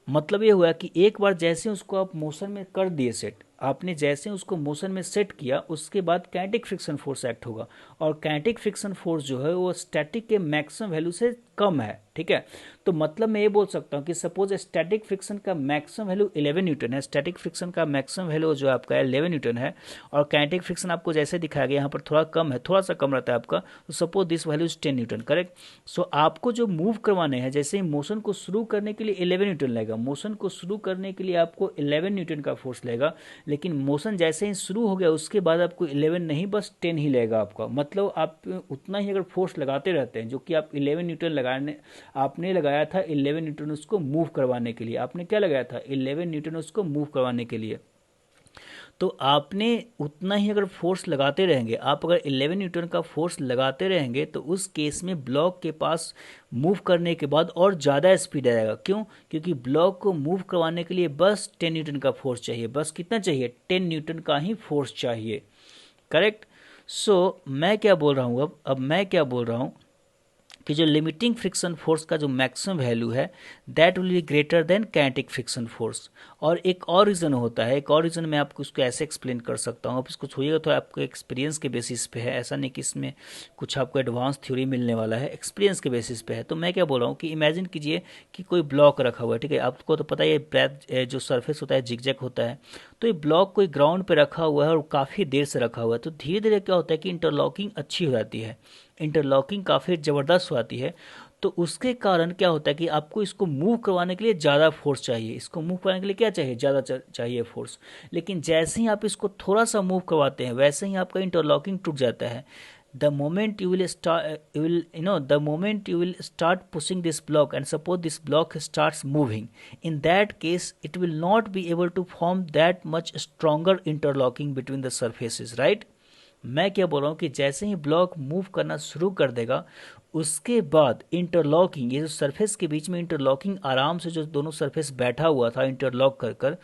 मतलब ये हुआ कि एक बार जैसे उसको आप मोशन में कर दिए सेट, आपने जैसे उसको मोशन में सेट किया, उसके बाद काइनेटिक फ्रिक्शन फोर्स एक्ट होगा, और काइनेटिक फ्रिक्शन फोर्स जो है वो स्टैटिक के मैक्सिमम वैल्यू से कम है, ठीक है। तो मतलब मैं ये बोल सकता हूँ कि सपोज स्टैटिक फ्रिक्शन का मैक्सिमम वैल्यू 11 न्यूटन है, स्टैटिक फ्रिक्शन का मैक्सिमम वैल्यू जो आपका है 11 न्यूटन है, और काइनेटिक फ्रिक्शन आपको जैसे दिखाया गया यहाँ पर थोड़ा कम है, थोड़ा सा कम रहता है आपका, तो suppose this value is 10 newton, correct. So आपको जो मूव करवाने हैं, जैसे ही मोशन को शुरू करने के लिए 11 न्यूटन लगेगा, मोशन को शुरू करने के लिए आपको 11 न्यूटन का फोर्स लगेगा, लेकिन मोशन जैसे ही शुरू हो गया उसके बाद आपको 11 नहीं बस 10 ही लगेगा आपका। मतलब आप उतना ही अगर फोर्स लगाते रहते हैं, जो कि आप 11 न्यूटन आपने लगाया था 11 न्यूटन उसको मूव करवाने के लिए, आपने क्या लगाया था 11 न्यूटन उसको मूव करवाने के लिए, तो आपने उतना ही अगर फोर्स लगाते रहेंगे, आप अगर 11 न्यूटन का फोर्स लगाते रहेंगे, तो उस केस में ब्लॉक के पास मूव करने के बाद और ज़्यादा स्पीड आएगा। क्यों? क्योंकि ब्लॉक को मूव करवाने के लिए बस 10 न्यूटन का फोर्स चाहिए, बस कितना चाहिए, 10 न्यूटन का ही फोर्स चाहिए, करेक्ट। सो मैं क्या बोल रहा हूँ, अब मैं क्या बोल रहा हूँ कि जो लिमिटिंग फ्रिक्शन फोर्स का जो मैक्सिमम वैल्यू है that will be greater than kinetic friction force. और एक और रीज़न होता है, एक और रीज़न मैं आपको इसको ऐसे एक्सप्लेन कर सकता हूँ, आप इसको छोड़िएगा तो आपको एक्सपीरियंस के बेसिस पे है, ऐसा नहीं कि इसमें कुछ आपको एडवांस थ्योरी मिलने वाला है, एक्सपीरियंस के बेसिस पे है। तो मैं क्या बोल रहा हूँ कि इमेजिन कीजिए कि कोई ब्लॉक रखा हुआ है, ठीक है, आपको तो पता है जो सरफेस होता है जिगजैग होता है, तो ये ब्लॉक कोई ग्राउंड पे रखा हुआ है और काफ़ी देर से रखा हुआ है, तो धीरे धीरे क्या होता है कि इंटरलॉकिंग अच्छी हो जाती है, इंटरलॉकिंग काफ़ी ज़बरदस्त हो आती है। तो उसके कारण क्या होता है कि आपको इसको मूव करवाने के लिए ज़्यादा फोर्स चाहिए, इसको मूव करवाने के लिए क्या चाहिए, ज़्यादा चाहिए फोर्स। लेकिन जैसे ही आप इसको थोड़ा सा मूव करवाते हैं, वैसे ही आपका इंटरलॉकिंग टूट जाता है। The moment you will start pushing this block, and suppose this block starts moving, in that case it will not be able to form that much stronger interlocking between the surfaces, right? मैं क्या बोल रहा हूँ कि जैसे ही block move करना शुरू कर देगा, उसके बाद इंटरलॉकिंग, ये जो सरफेस के बीच में इंटरलॉकिंग आराम से जो दोनों सरफेस बैठा हुआ था इंटरलॉक कर कर,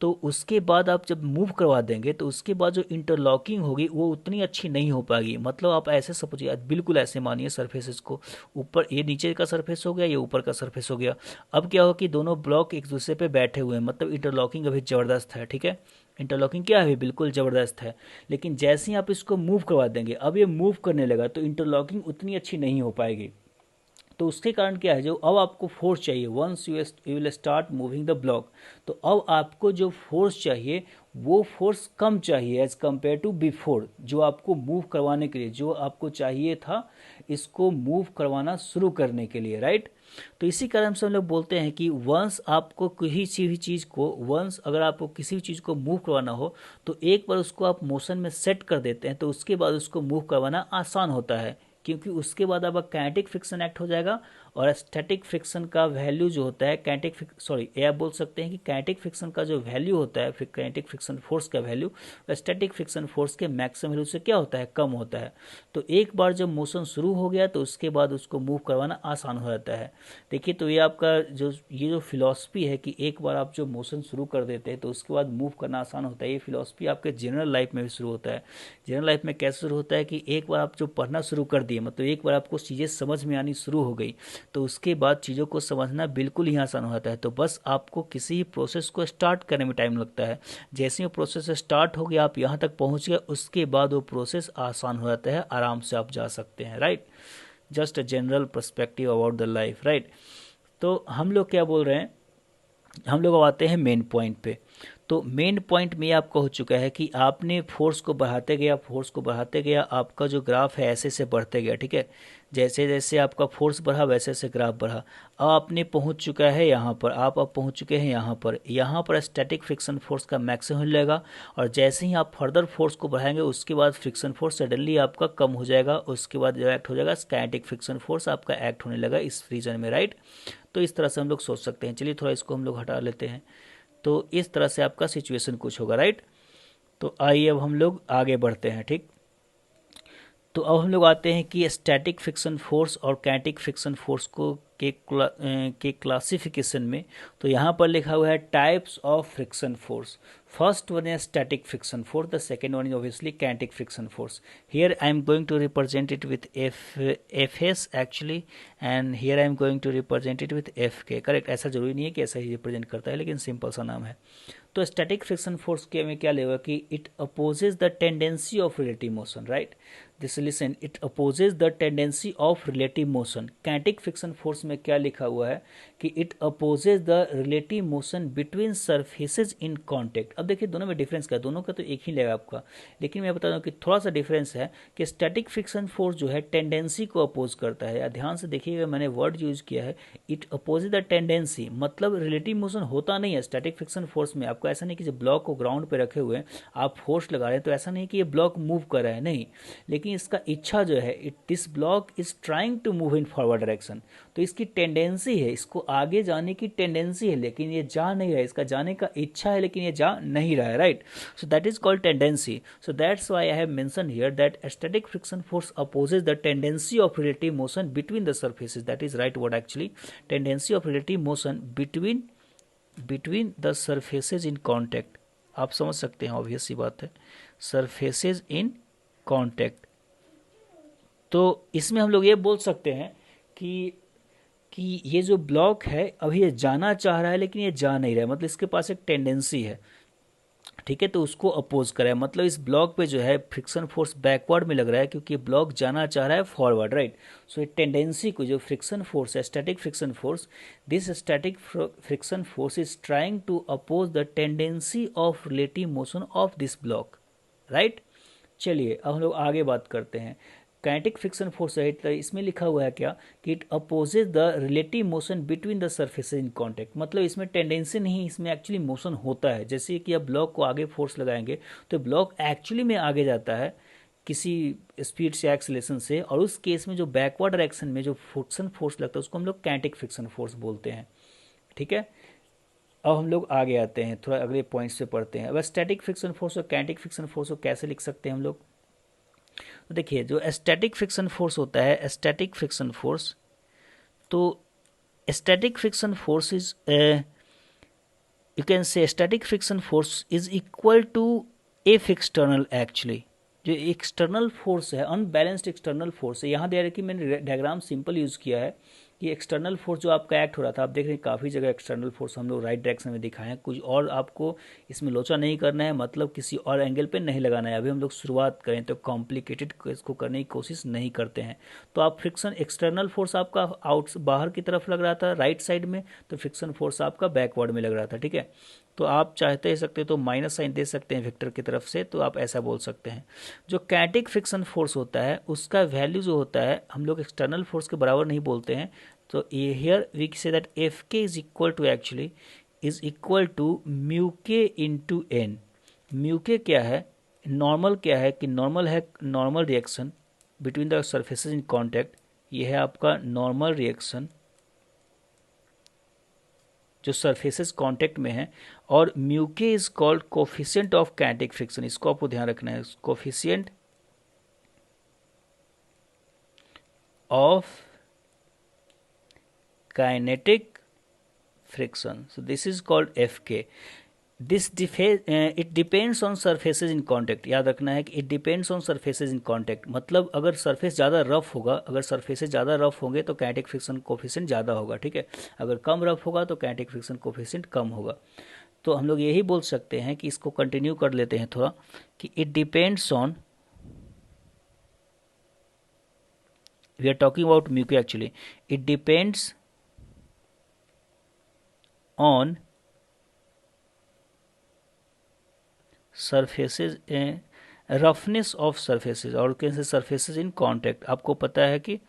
तो उसके बाद आप जब मूव करवा देंगे तो उसके बाद जो इंटरलॉकिंग होगी वो उतनी अच्छी नहीं हो पाएगी। मतलब आप ऐसे समझिए, बिल्कुल ऐसे मानिए सरफेसेस को, ऊपर ये नीचे का सरफेस हो गया, ये ऊपर का सरफेस हो गया। अब क्या होगा कि दोनों ब्लॉक एक दूसरे पे बैठे हुए हैं, मतलब इंटरलॉकिंग अभी ज़बरदस्त है, ठीक है, इंटरलॉकिंग क्या है, बिल्कुल ज़बरदस्त है। लेकिन जैसे ही आप इसको मूव करवा देंगे, अब ये मूव करने लगा, तो इंटरलॉकिंग उतनी अच्छी नहीं हो पाएगी। तो उसके कारण क्या है, जो अब आपको फोर्स चाहिए, once you will start moving the block, तो अब आपको जो फोर्स चाहिए वो फोर्स कम चाहिए एज कम्पेयर टू बिफोर, जो आपको मूव करवाने के लिए, जो आपको चाहिए था इसको मूव करवाना शुरू करने के लिए, राइट। तो इसी कारण से हम लोग बोलते हैं कि वंस आपको किसी भी चीज़ को, वंस अगर आपको किसी भी चीज़ को मूव करवाना हो, तो एक बार उसको आप मोशन में सेट कर देते हैं, तो उसके बाद उसको मूव करवाना आसान होता है, क्योंकि उसके बाद आपका काइनेटिक फ्रिक्शन एक्ट हो जाएगा और स्टैटिक फ्रिक्शन का वैल्यू जो होता है ये आप बोल सकते हैं कि काइनेटिक फ्रिक्शन का जो वैल्यू होता है, फिर काइनेटिक फ्रिक्शन फोर्स का वैल्यू स्टैटिक फ्रिक्शन फोर्स के मैक्सिमम वैल्यू से क्या होता है, कम होता है। तो एक बार जब मोशन शुरू हो गया तो उसके बाद उसको मूव करवाना आसान हो जाता है। देखिए, तो ये आपका जो फिलॉसफी है कि एक बार आप जो मोशन शुरू कर देते हैं तो उसके बाद मूव करना आसान होता है, ये फिलॉसफी आपके जनरल लाइफ में भी शुरू होता है। जनरल लाइफ में कैसे शुरू होता है कि एक बार आप जो पढ़ना शुरू कर दिए, मतलब एक बार आपको चीज़ें समझ में आनी शुरू हो गई, तो उसके बाद चीज़ों को समझना बिल्कुल ही आसान हो जाता है। तो बस आपको किसी प्रोसेस को स्टार्ट करने में टाइम लगता है, जैसे ही वो प्रोसेस स्टार्ट हो गया, आप यहाँ तक पहुँच गए, उसके बाद वो प्रोसेस आसान हो जाता है, आराम से आप जा सकते हैं, right. Just a general perspective about the life, right. तो हम लोग क्या बोल रहे हैं, हम लोग अब आते हैं मेन पॉइंट पे। तो मेन पॉइंट में आपका हो चुका है कि आपने फोर्स को बढ़ाते गया, आपका जो ग्राफ है ऐसे से बढ़ते गया, ठीक है। जैसे जैसे आपका फोर्स बढ़ा वैसे वैसे ग्राफ बढ़ा। अब आपने पहुंच चुका है यहाँ पर, आप अब पहुंच चुके हैं यहाँ पर स्टैटिक फ्रिक्शन फोर्स का मैक्सिमम हो जाएगा। और जैसे ही आप फर्दर फोर्स को बढ़ाएंगे उसके बाद फ्रिक्शन फोर्स सडनली आपका कम हो जाएगा, उसके बाद जो एक्ट हो जाएगा काइनेटिक फ्रिक्शन फोर्स आपका एक्ट होने लगा इस रीजन में, राइट। तो इस तरह से हम लोग सोच सकते हैं। चलिए थोड़ा इसको हम लोग हटा लेते हैं। तो इस तरह से आपका सिचुएशन कुछ होगा, राइट। तो आइए अब हम लोग आगे बढ़ते हैं, ठीक। तो अब हम लोग आते हैं कि स्टैटिक फ्रिक्शन फोर्स और काइनेटिक फ्रिक्शन फोर्स को के क्लासिफिकेशन में। तो यहाँ पर लिखा हुआ है types of friction force. First one is static friction force, the second one is obviously kinetic friction force. Here I am going to represent it with Fs actually, and here I am going to represent it with Fk, correct. ऐसा जरूरी नहीं है कि ऐसा ही represent करता है, लेकिन simple सा नाम है। तो स्टैटिक फ्रिक्शन फोर्स के में क्या लेगा कि it opposes the tendency of relative motion, right. This listen, it opposes the tendency of relative motion. Kinetic friction force में क्या लिखा हुआ है कि it opposes the relative motion between surfaces in contact. अब देखिए दोनों में डिफरेंस क्या है, दोनों का तो एक ही लेगा आपका, लेकिन मैं बता दूं कि थोड़ा सा डिफरेंस है कि स्टैटिक फ्रिक्शन फोर्स जो है टेंडेंसी को अपोज करता है। या ध्यान से देखिएगा, मैंने वर्ड यूज किया है इट अपोजेज द टेंडेंसी, मतलब रिलेटिव मोशन होता नहीं है स्टैटिक फ्रिक्शन फोर्स में। आपको ऐसा नहीं कि जब ब्लॉक को ग्राउंड पे रखे हुए आप फोर्स लगा रहे हैं तो ऐसा नहीं कि ये ब्लॉक मूव कर रहा है, नहीं, लेकिन इसका इच्छा जो है this block is trying to move in forward direction. तो इसकी टेंडेंसी है, इसको आगे जाने की टेंडेंसी है, लेकिन ये जा नहीं रहा है, इसका जाने का इच्छा है लेकिन ये जा नहीं रहा है, right. So that is called tendency. So that's why I have mention here that static friction force opposes the tendency of relative motion between the surfaces. That is right word actually, tendency of relative motion between the surfaces in contact. आप समझ सकते हैं, obvious सी बात है, surfaces in contact. तो इसमें हम लोग ये बोल सकते हैं कि ये जो ब्लॉक है अभी ये जाना चाह रहा है लेकिन ये जा नहीं रहा है, मतलब इसके पास एक टेंडेंसी है, ठीक है। तो उसको अपोज करा है, मतलब इस ब्लॉक पे जो है फ्रिक्शन फोर्स बैकवर्ड में लग रहा है क्योंकि ब्लॉक जाना चाह रहा है फॉरवर्ड, राइट। सो ये टेंडेंसी को जो फ्रिक्शन फोर्स है, static friction force, this static friction force is trying to oppose the tendency of relative motion of this block, right. चलिए अब हम लोग आगे बात करते हैं। काइनेटिक फ्रिक्शन फोर्स है, तो इसमें लिखा हुआ है क्या कि it opposes the relative motion between the surfaces in contact, मतलब इसमें टेंडेंसी नहीं, इसमें एक्चुअली मोशन होता है। जैसे कि आप ब्लॉक को आगे फोर्स लगाएंगे तो ब्लॉक एक्चुअली में आगे जाता है किसी स्पीड से, एक्सेलेरेशन से, और उस केस में जो बैकवर्ड डायरेक्शन में जो फ्रिक्शन फोर्स लगता है उसको हम लोग काइनेटिक फ्रिक्शन फोर्स बोलते हैं, ठीक है। अब हम लोग आगे आते हैं, थोड़ा अगले पॉइंट्स पे पढ़ते हैं। अब स्टैटिक फ्रिक्शन फोर्स और काइनेटिक फ्रिक्शन फोर्स को कैसे लिख सकते हैं हम लोग। तो देखिए जो स्टैटिक फ्रिक्शन फोर्स होता है, स्टैटिक फ्रिक्शन फोर्स, तो static friction force is you can say static friction force is equal to F external. Actually जो एक्सटर्नल फोर्स है, अनबैलेंस्ड एक्सटर्नल फोर्स है, यहाँ दे रहा है कि मैंने डायग्राम सिंपल यूज किया है कि एक्सटर्नल फोर्स जो आपका एक्ट हो रहा था, आप देख रहे हैं काफ़ी जगह एक्सटर्नल फोर्स हम लोग राइट डायरेक्शन में दिखाए हैं, कुछ और आपको इसमें लोचा नहीं करना है, मतलब किसी और एंगल पे नहीं लगाना है। अभी हम लोग शुरुआत करें तो कॉम्प्लिकेटेड इसको करने की कोशिश नहीं करते हैं। तो आप फ्रिक्शन एक्सटर्नल फोर्स आपका बाहर की तरफ लग रहा था राइट साइड में, तो फ्रिक्शन फोर्स आपका बैकवर्ड में लग रहा था, ठीक है। तो आप चाहते सकते तो माइनस साइन दे सकते हैं वेक्टर की तरफ से, तो आप ऐसा बोल सकते हैं। जो काइनेटिक फ्रिक्शन फोर्स होता है उसका वैल्यू जो होता है, हम लोग एक्सटर्नल फोर्स के बराबर नहीं बोलते हैं। तो here we say that F K is equal to actually is equal to mu K into N. Mu K क्या है, नॉर्मल क्या है कि नॉर्मल है, normal reaction between the surfaces in contact, ये है आपका नॉर्मल रिएक्शन, जो सरफेसेस कांटेक्ट में है, और mu K is called coefficient of kinetic friction. इसको आपको ध्यान रखना है, coefficient of kinetic friction, so this is called F के। It depends on surfaces in contact. याद रखना है कि it depends on surfaces in contact, मतलब अगर सरफेस ज़्यादा रफ होगा, अगर सरफेसेज ज़्यादा रफ होंगे तो काइनेटिक फ्रिक्शन कोफिशिएंट ज़्यादा होगा, ठीक है। अगर कम रफ होगा तो काइनेटिक फ्रिक्शन कोफिशिएंट कम होगा। तो हम लोग यही बोल सकते हैं कि इसको कंटिन्यू कर लेते हैं थोड़ा, कि it depends on, we are talking about mu actually, it depends on surfaces, roughness of surfaces, और कैसे सरफेसेज इन कांटेक्ट। आपको पता है कि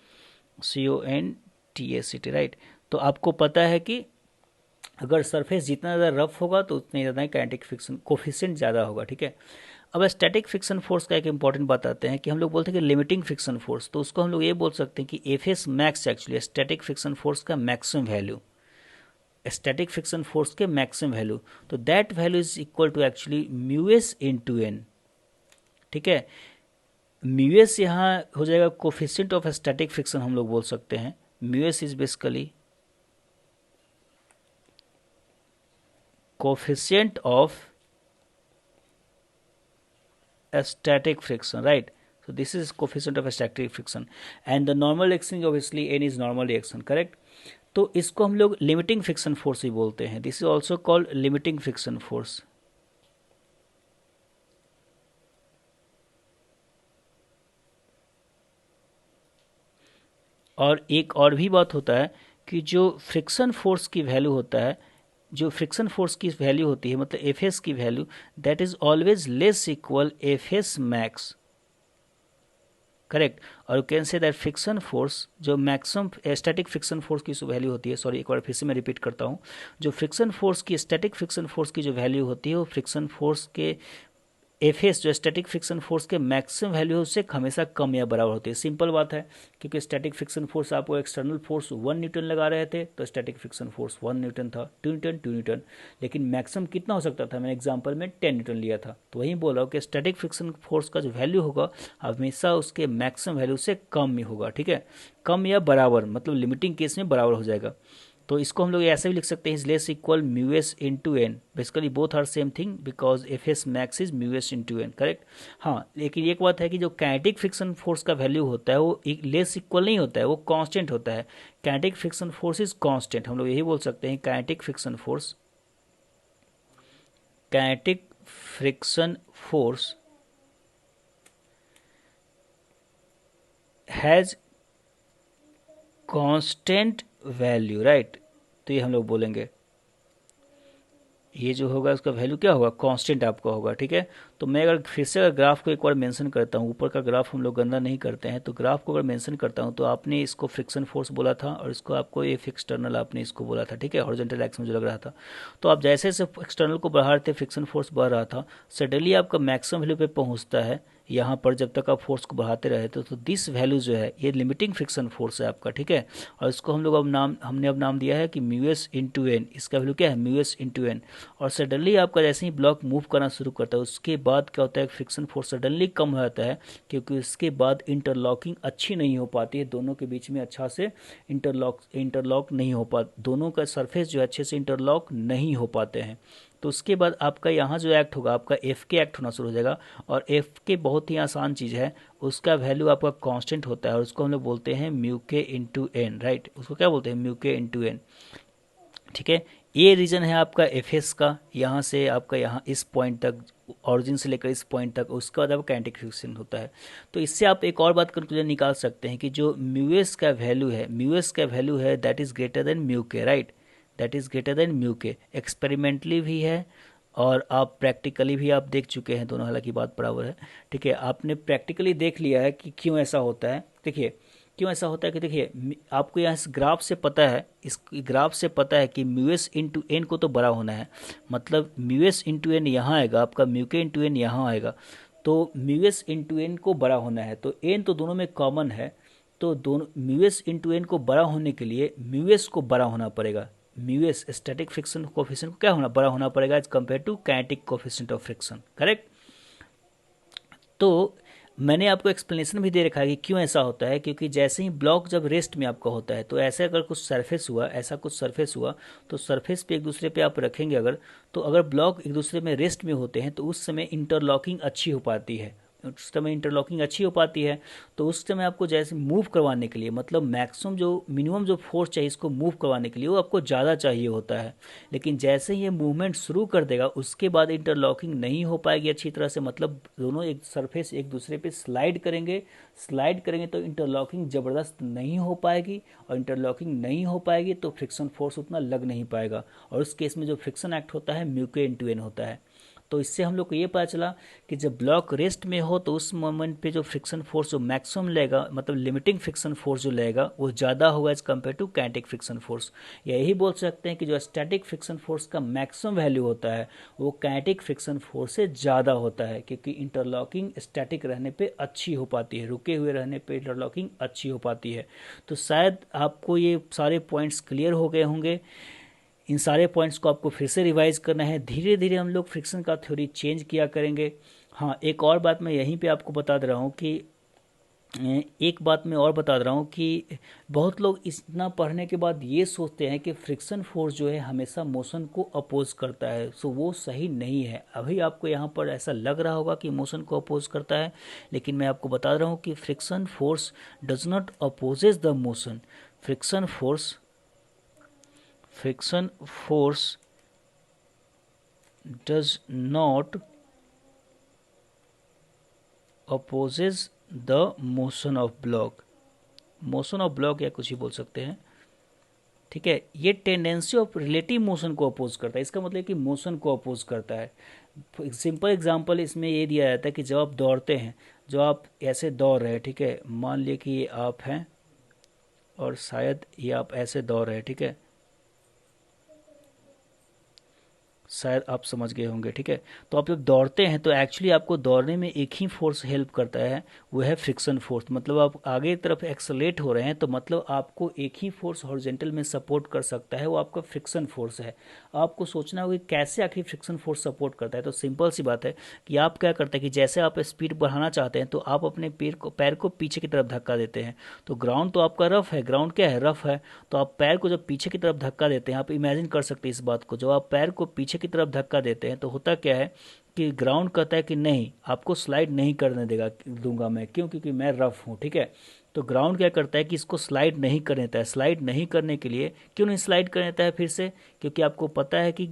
CONTACT, राइट। तो आपको पता है कि अगर सरफेस जितना ज़्यादा रफ होगा तो उतनी ज़्यादा काइनेटिक फ्रिक्शन कोफिशिएंट ज़्यादा होगा, ठीक है। अब स्टैटिक फ्रिक्शन फोर्स का एक इंपॉर्टेंट बात आते हैं कि हम लोग बोलते हैं कि लिमिटिंग फ्रिक्शन फोर्स, तो उसको हम लोग ये बोल सकते हैं कि FS max actually static friction force का maximum value, static friction force के मैक्सिमम वैल्यू, तो that value is equal to actually mu S into N, ठीक है। म्यू एस यहाँ हो जाएगा कोफिशिएंट ऑफ स्टैटिक फ्रिक्शन, हम लोग बोल सकते हैं mu S is basically coefficient of static friction, right? So this is coefficient of static friction, and the normal reaction obviously n is normal reaction, correct? तो इसको हम लोग लिमिटिंग फ्रिक्शन फोर्स ही बोलते हैं। This is also called limiting friction force. और एक और भी बात होता है कि जो फ्रिक्शन फोर्स की वैल्यू होता है, जो फ्रिक्शन फोर्स की वैल्यू होती है, मतलब एफ एस की value, that is always less equal F S max, correct. और you can say that friction force, जो मैक्सिमम स्टैटिक फ्रिक्शन फोर्स की जो वैल्यू होती है, सॉरी एक बार फिर से मैं रिपीट करता हूँ, जो फ्रिक्शन फोर्स की स्टैटिक फ्रिक्शन फोर्स की जो वैल्यू होती है वो फ्रिक्शन फोर्स के एफएस जो स्टैटिक फ्रिक्शन फोर्स के मैक्सिमम वैल्यू उससे हमेशा कम या बराबर होती है। सिंपल बात है, क्योंकि स्टैटिक फ्रिक्शन फोर्स आपको एक्सटर्नल फोर्स 1 न्यूटन लगा रहे थे तो स्टैटिक फ्रिक्शन फोर्स 1 न्यूटन था, 2 न्यूटन, लेकिन मैक्सिमम कितना हो सकता था, मैंने एग्जांपल में 10 न्यूटन लिया था। तो वही बोल रहा हूँ कि स्टैटिक फ्रिक्शन फोर्स का जो वैल्यू होगा हमेशा उसके मैक्सिमम वैल्यू से कम ही होगा, ठीक है। कम या बराबर, मतलब लिमिटिंग केस में बराबर हो जाएगा। तो इसको हम लोग ऐसे भी लिख सकते हैं, is less equal mu S into N, basically both are same thing because F S max is mu S into N, correct. हाँ, लेकिन एक बात है कि जो काइनेटिक फ्रिक्शन फोर्स का वैल्यू होता है वो लेस इक्वल नहीं होता है, वो कांस्टेंट होता है। Kinetic friction force is constant, हम लोग यही बोल सकते हैं kinetic friction force, kinetic friction force has constant value, right. तो ये हम लोग बोलेंगे, ये जो होगा उसका वैल्यू क्या होगा, कांस्टेंट आपका होगा, ठीक है। तो मैं अगर फिर से अगर ग्राफ को एक बार मेंशन करता हूँ, ऊपर का ग्राफ हम लोग गंदा नहीं करते हैं, तो ग्राफ को अगर मेंशन करता हूँ तो आपने इसको फ्रिक्शन फोर्स बोला था और इसको आपको ये एक्सटर्नल आपने इसको बोला था, ठीक है, हॉरिजॉन्टल एक्स में जो लग रहा था। तो आप जैसे जैसे एक्सटर्नल को बढ़ा रहे थे, फ्रिक्शन फोर्स बढ़ रहा था, सडनली आपका मैक्सिमम वैल्यू पे पहुँचता है यहाँ पर, जब तक आप फोर्स को बढ़ाते रहे तो दिस वैल्यू जो है ये लिमिटिंग फ्रिक्शन फोर्स है आपका, ठीक है। और इसको हम लोग हमने अब नाम दिया है कि म्यू एस इंटू एन, इसका वैल्यू क्या है, म्यू एस इंटू एन। और सडनली आपका जैसे ही ब्लॉक मूव करना शुरू करता है उसके बाद क्या होता है, फ्रिक्शन फोर्स सडनली कम हो जाता है, क्योंकि उसके बाद इंटरलॉकिंग अच्छी नहीं हो पाती है, दोनों के बीच में अच्छा से इंटरलॉक नहीं हो पाता, दोनों का सरफेस जो है अच्छे से इंटरलॉक नहीं हो पाते हैं। तो उसके बाद आपका यहाँ जो एक्ट होगा, आपका एफ के एक्ट होना शुरू हो जाएगा। और एफ के बहुत ही आसान चीज़ है, उसका वैल्यू आपका कांस्टेंट होता है और उसको हम लोग बोलते हैं mu K into N, right. उसको क्या बोलते हैं, म्यू के इंटू एन, ठीक है। ये रीजन है आपका एफ एस का, यहाँ से आपका यहाँ इस पॉइंट तक, ऑरिजिन से लेकर इस पॉइंट तक, उसके बाद आपका काइनेटिक फ्रिक्शन होता है। तो इससे आप एक और बात कंक्लूजन निकाल सकते हैं कि जो म्यू एस का वैल्यू है, म्यू एस का वैल्यू है that is greater than mu K, right, that is greater than mu K. Experimentally भी है और आप प्रैक्टिकली भी आप देख चुके हैं, दोनों हालांकि बात बराबर है, ठीक है। आपने प्रैक्टिकली देख लिया है कि क्यों ऐसा होता है। देखिए क्यों ऐसा होता है कि देखिए आपको यहाँ इस ग्राफ से पता है, इस ग्राफ से पता है कि म्यू एस इंटू एन को तो बड़ा होना है, मतलब म्यू एस इंटू एन यहाँ आएगा, आपका म्यू के इंटू एन यहाँ आएगा, तो म्यू एस इंटू एन को बड़ा होना है, तो एन तो दोनों में कॉमन है, तो दोनों म्यू एस इंटू एन को बड़ा होने के लिए म्यू एस को बड़ा होना पड़ेगा, mu S static friction coefficient को क्या होना बड़ा होना पड़ेगा as compare to kinetic coefficient of friction, correct. तो मैंने आपको एक्सप्लेनेशन भी दे रखा है कि क्यों ऐसा होता है, क्योंकि जैसे ही ब्लॉक जब रेस्ट में आपका होता है तो ऐसे अगर कुछ सरफेस हुआ, ऐसा कुछ सरफेस हुआ, तो सरफेस पे एक दूसरे पे आप रखेंगे अगर, तो अगर ब्लॉक एक दूसरे में रेस्ट में होते हैं तो उस समय इंटरलॉकिंग अच्छी हो पाती है, उस समय इंटरलॉकिंग अच्छी हो पाती है। तो उस समय आपको जैसे मूव करवाने के लिए, मतलब मैक्सिमम जो मिनिमम जो फोर्स चाहिए इसको मूव करवाने के लिए वो आपको ज़्यादा चाहिए होता है। लेकिन जैसे ही ये मूवमेंट शुरू कर देगा उसके बाद इंटरलॉकिंग नहीं हो पाएगी अच्छी तरह से, मतलब दोनों एक सरफेस एक दूसरे पे स्लाइड करेंगे तो इंटरलॉकिंग ज़बरदस्त नहीं हो पाएगी, और इंटरलॉकिंग नहीं हो पाएगी तो फ्रिक्शन फोर्स उतना लग नहीं पाएगा, और उस केस में जो फ्रिक्शन एक्ट होता है म्यू के इनटू एन होता है। तो इससे हम लोग को ये पता चला कि जब ब्लॉक रेस्ट में हो तो उस मोमेंट पे जो फ्रिक्शन फोर्स जो मैक्सिमम लेगा, मतलब लिमिटिंग फ्रिक्शन फोर्स जो लेगा वो ज़्यादा होगा as compare to kinetic friction force. यही बोल सकते हैं कि जो स्टैटिक फ्रिक्शन फोर्स का मैक्सिमम वैल्यू होता है वो काइनेटिक फ्रिक्शन फोर्स से ज़्यादा होता है, क्योंकि इंटरलॉकिंग स्टैटिक रहने पर अच्छी हो पाती है, रुके हुए रहने पर इंटरलॉकिंग अच्छी हो पाती है। तो शायद आपको ये सारे पॉइंट्स क्लियर हो गए होंगे। इन सारे पॉइंट्स को आपको फिर से रिवाइज करना है, धीरे धीरे हम लोग फ्रिक्शन का थ्योरी चेंज किया करेंगे। हाँ, एक और बात मैं यहीं पे आपको बता दे रहा हूँ कि बहुत लोग इतना पढ़ने के बाद ये सोचते हैं कि फ्रिक्शन फोर्स जो है हमेशा मोशन को अपोज करता है। सो वो सही नहीं है। अभी आपको यहाँ पर ऐसा लग रहा होगा कि मोशन को अपोज करता है, लेकिन मैं आपको बता रहा हूँ कि friction force does not opposes the motion. Friction force does not opposes the motion of block या कुछ ही बोल सकते हैं, ठीक है। ये टेंडेंसी ऑफ रिलेटिव मोशन को अपोज करता है, इसका मतलब कि मोशन को अपोज करता है। सिंपल एग्जांपल इसमें ये दिया जाता है कि जब आप दौड़ते हैं, जो आप ऐसे दौड़ रहे हैं, ठीक है, मान लिया कि ये आप हैं और शायद ये आप ऐसे दौड़ रहे हैं, ठीक है, शायद आप समझ गए होंगे, ठीक है। तो आप जब दौड़ते हैं तो एक्चुअली आपको दौड़ने में एक ही फोर्स हेल्प करता है, वो है फ्रिक्शन फोर्स। मतलब आप आगे की तरफ एक्सलेट हो रहे हैं तो मतलब आपको एक ही फोर्स हॉरिजॉन्टल में सपोर्ट कर सकता है, वो आपका फ्रिक्शन फोर्स है। आपको सोचना होगा कि कैसे आखिर फ्रिक्शन फोर्स सपोर्ट करता है। तो सिंपल सी बात है कि आप क्या करते हैं कि जैसे आप स्पीड बढ़ाना चाहते हैं तो आप अपने पैर को पीछे की तरफ धक्का देते हैं। तो ग्राउंड तो आपका रफ है, ग्राउंड क्या है, रफ है। तो आप पैर को जब पीछे की तरफ धक्का देते हैं, आप इमेजिन कर सकते हैं इस बात को, जब आप पैर को पीछे की तरफ धक्का देते हैं तो होता क्या है कि ग्राउंड कहता है कि नहीं, आपको स्लाइड नहीं करने दूंगा मैं, क्यों, क्योंकि मैं रफ हूँ, ठीक है। तो ग्राउंड क्या करता है कि इसको स्लाइड नहीं करने देता है। स्लाइड नहीं करने के लिए क्यों नहीं स्लाइड करने देता है फिर से, क्योंकि आपको पता है कि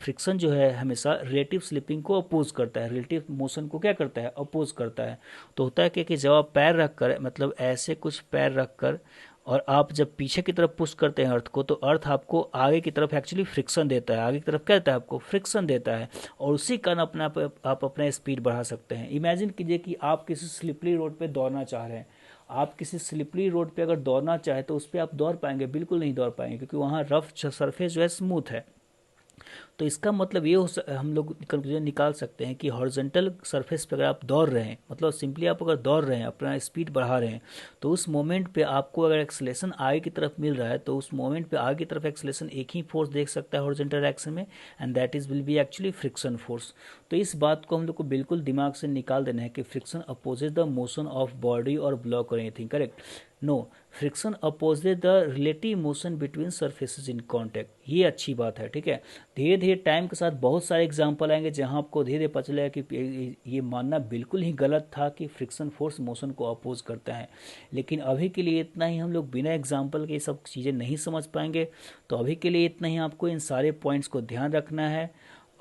फ्रिक्शन जो है हमेशा रिलेटिव स्लिपिंग को अपोज करता है, रिलेटिव मोशन को क्या करता है, अपोज करता है। तो होता है कि जब आप पैर रख कर, मतलब ऐसे कुछ पैर रख कर, और आप जब पीछे की तरफ पुश करते हैं अर्थ को, तो अर्थ आपको आगे की तरफ एक्चुअली फ्रिक्शन देता है, आगे की तरफ क्या देता है, आपको फ्रिक्शन देता है, और उसी कारण आप अपना स्पीड बढ़ा सकते हैं। इमेजिन कीजिए कि आप किसी स्लिपरी रोड पे दौड़ना चाह रहे हैं। आप किसी स्लिपरी रोड पे अगर दौड़ना चाहे तो उस पर आप दौड़ पाएंगे, बिल्कुल नहीं दौड़ पाएंगे, क्योंकि वहाँ रफ सरफेस जो है स्मूथ है। तो इसका मतलब ये हम लोग कंक्लूजन निकाल सकते हैं कि हॉरिजॉन्टल सरफेस पे अगर आप दौड़ रहे हैं, मतलब सिंपली आप अगर दौड़ रहे हैं, अपना स्पीड बढ़ा रहे हैं, तो उस मोमेंट पे आपको अगर एक्सेलेरेशन आगे की तरफ मिल रहा है तो उस मोमेंट पे आगे की तरफ एक्सेलेरेशन एक ही फोर्स देख सकता है हॉरिजॉन्टल डायरेक्शन में, and that is will be actually friction force. तो इस बात को हम लोग को बिल्कुल दिमाग से निकाल देना है कि friction opposes the motion of body और ब्लॉक और anything, correct. No, friction opposes the relative motion between surfaces in contact. ये अच्छी बात है, ठीक है। धीरे धीरे टाइम के साथ बहुत सारे एग्जाम्पल आएंगे जहां आपको धीरे धीरे पता चलेगा कि ये मानना बिल्कुल ही गलत था कि फ्रिक्शन फोर्स मोशन को अपोज करता है। लेकिन अभी के लिए इतना ही, हम लोग बिना एग्जाम्पल के सब चीज़ें नहीं समझ पाएंगे। तो अभी के लिए इतना ही, आपको इन सारे पॉइंट्स को ध्यान रखना है।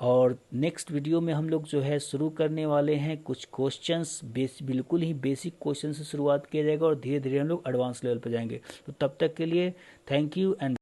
और नेक्स्ट वीडियो में हम लोग जो है शुरू करने वाले हैं कुछ क्वेश्चंस, बिल्कुल ही बेसिक क्वेश्चन से शुरुआत किया जाएगा और धीरे धीरे हम लोग एडवांस लेवल पर जाएंगे। तो तब तक के लिए थैंक यू एंड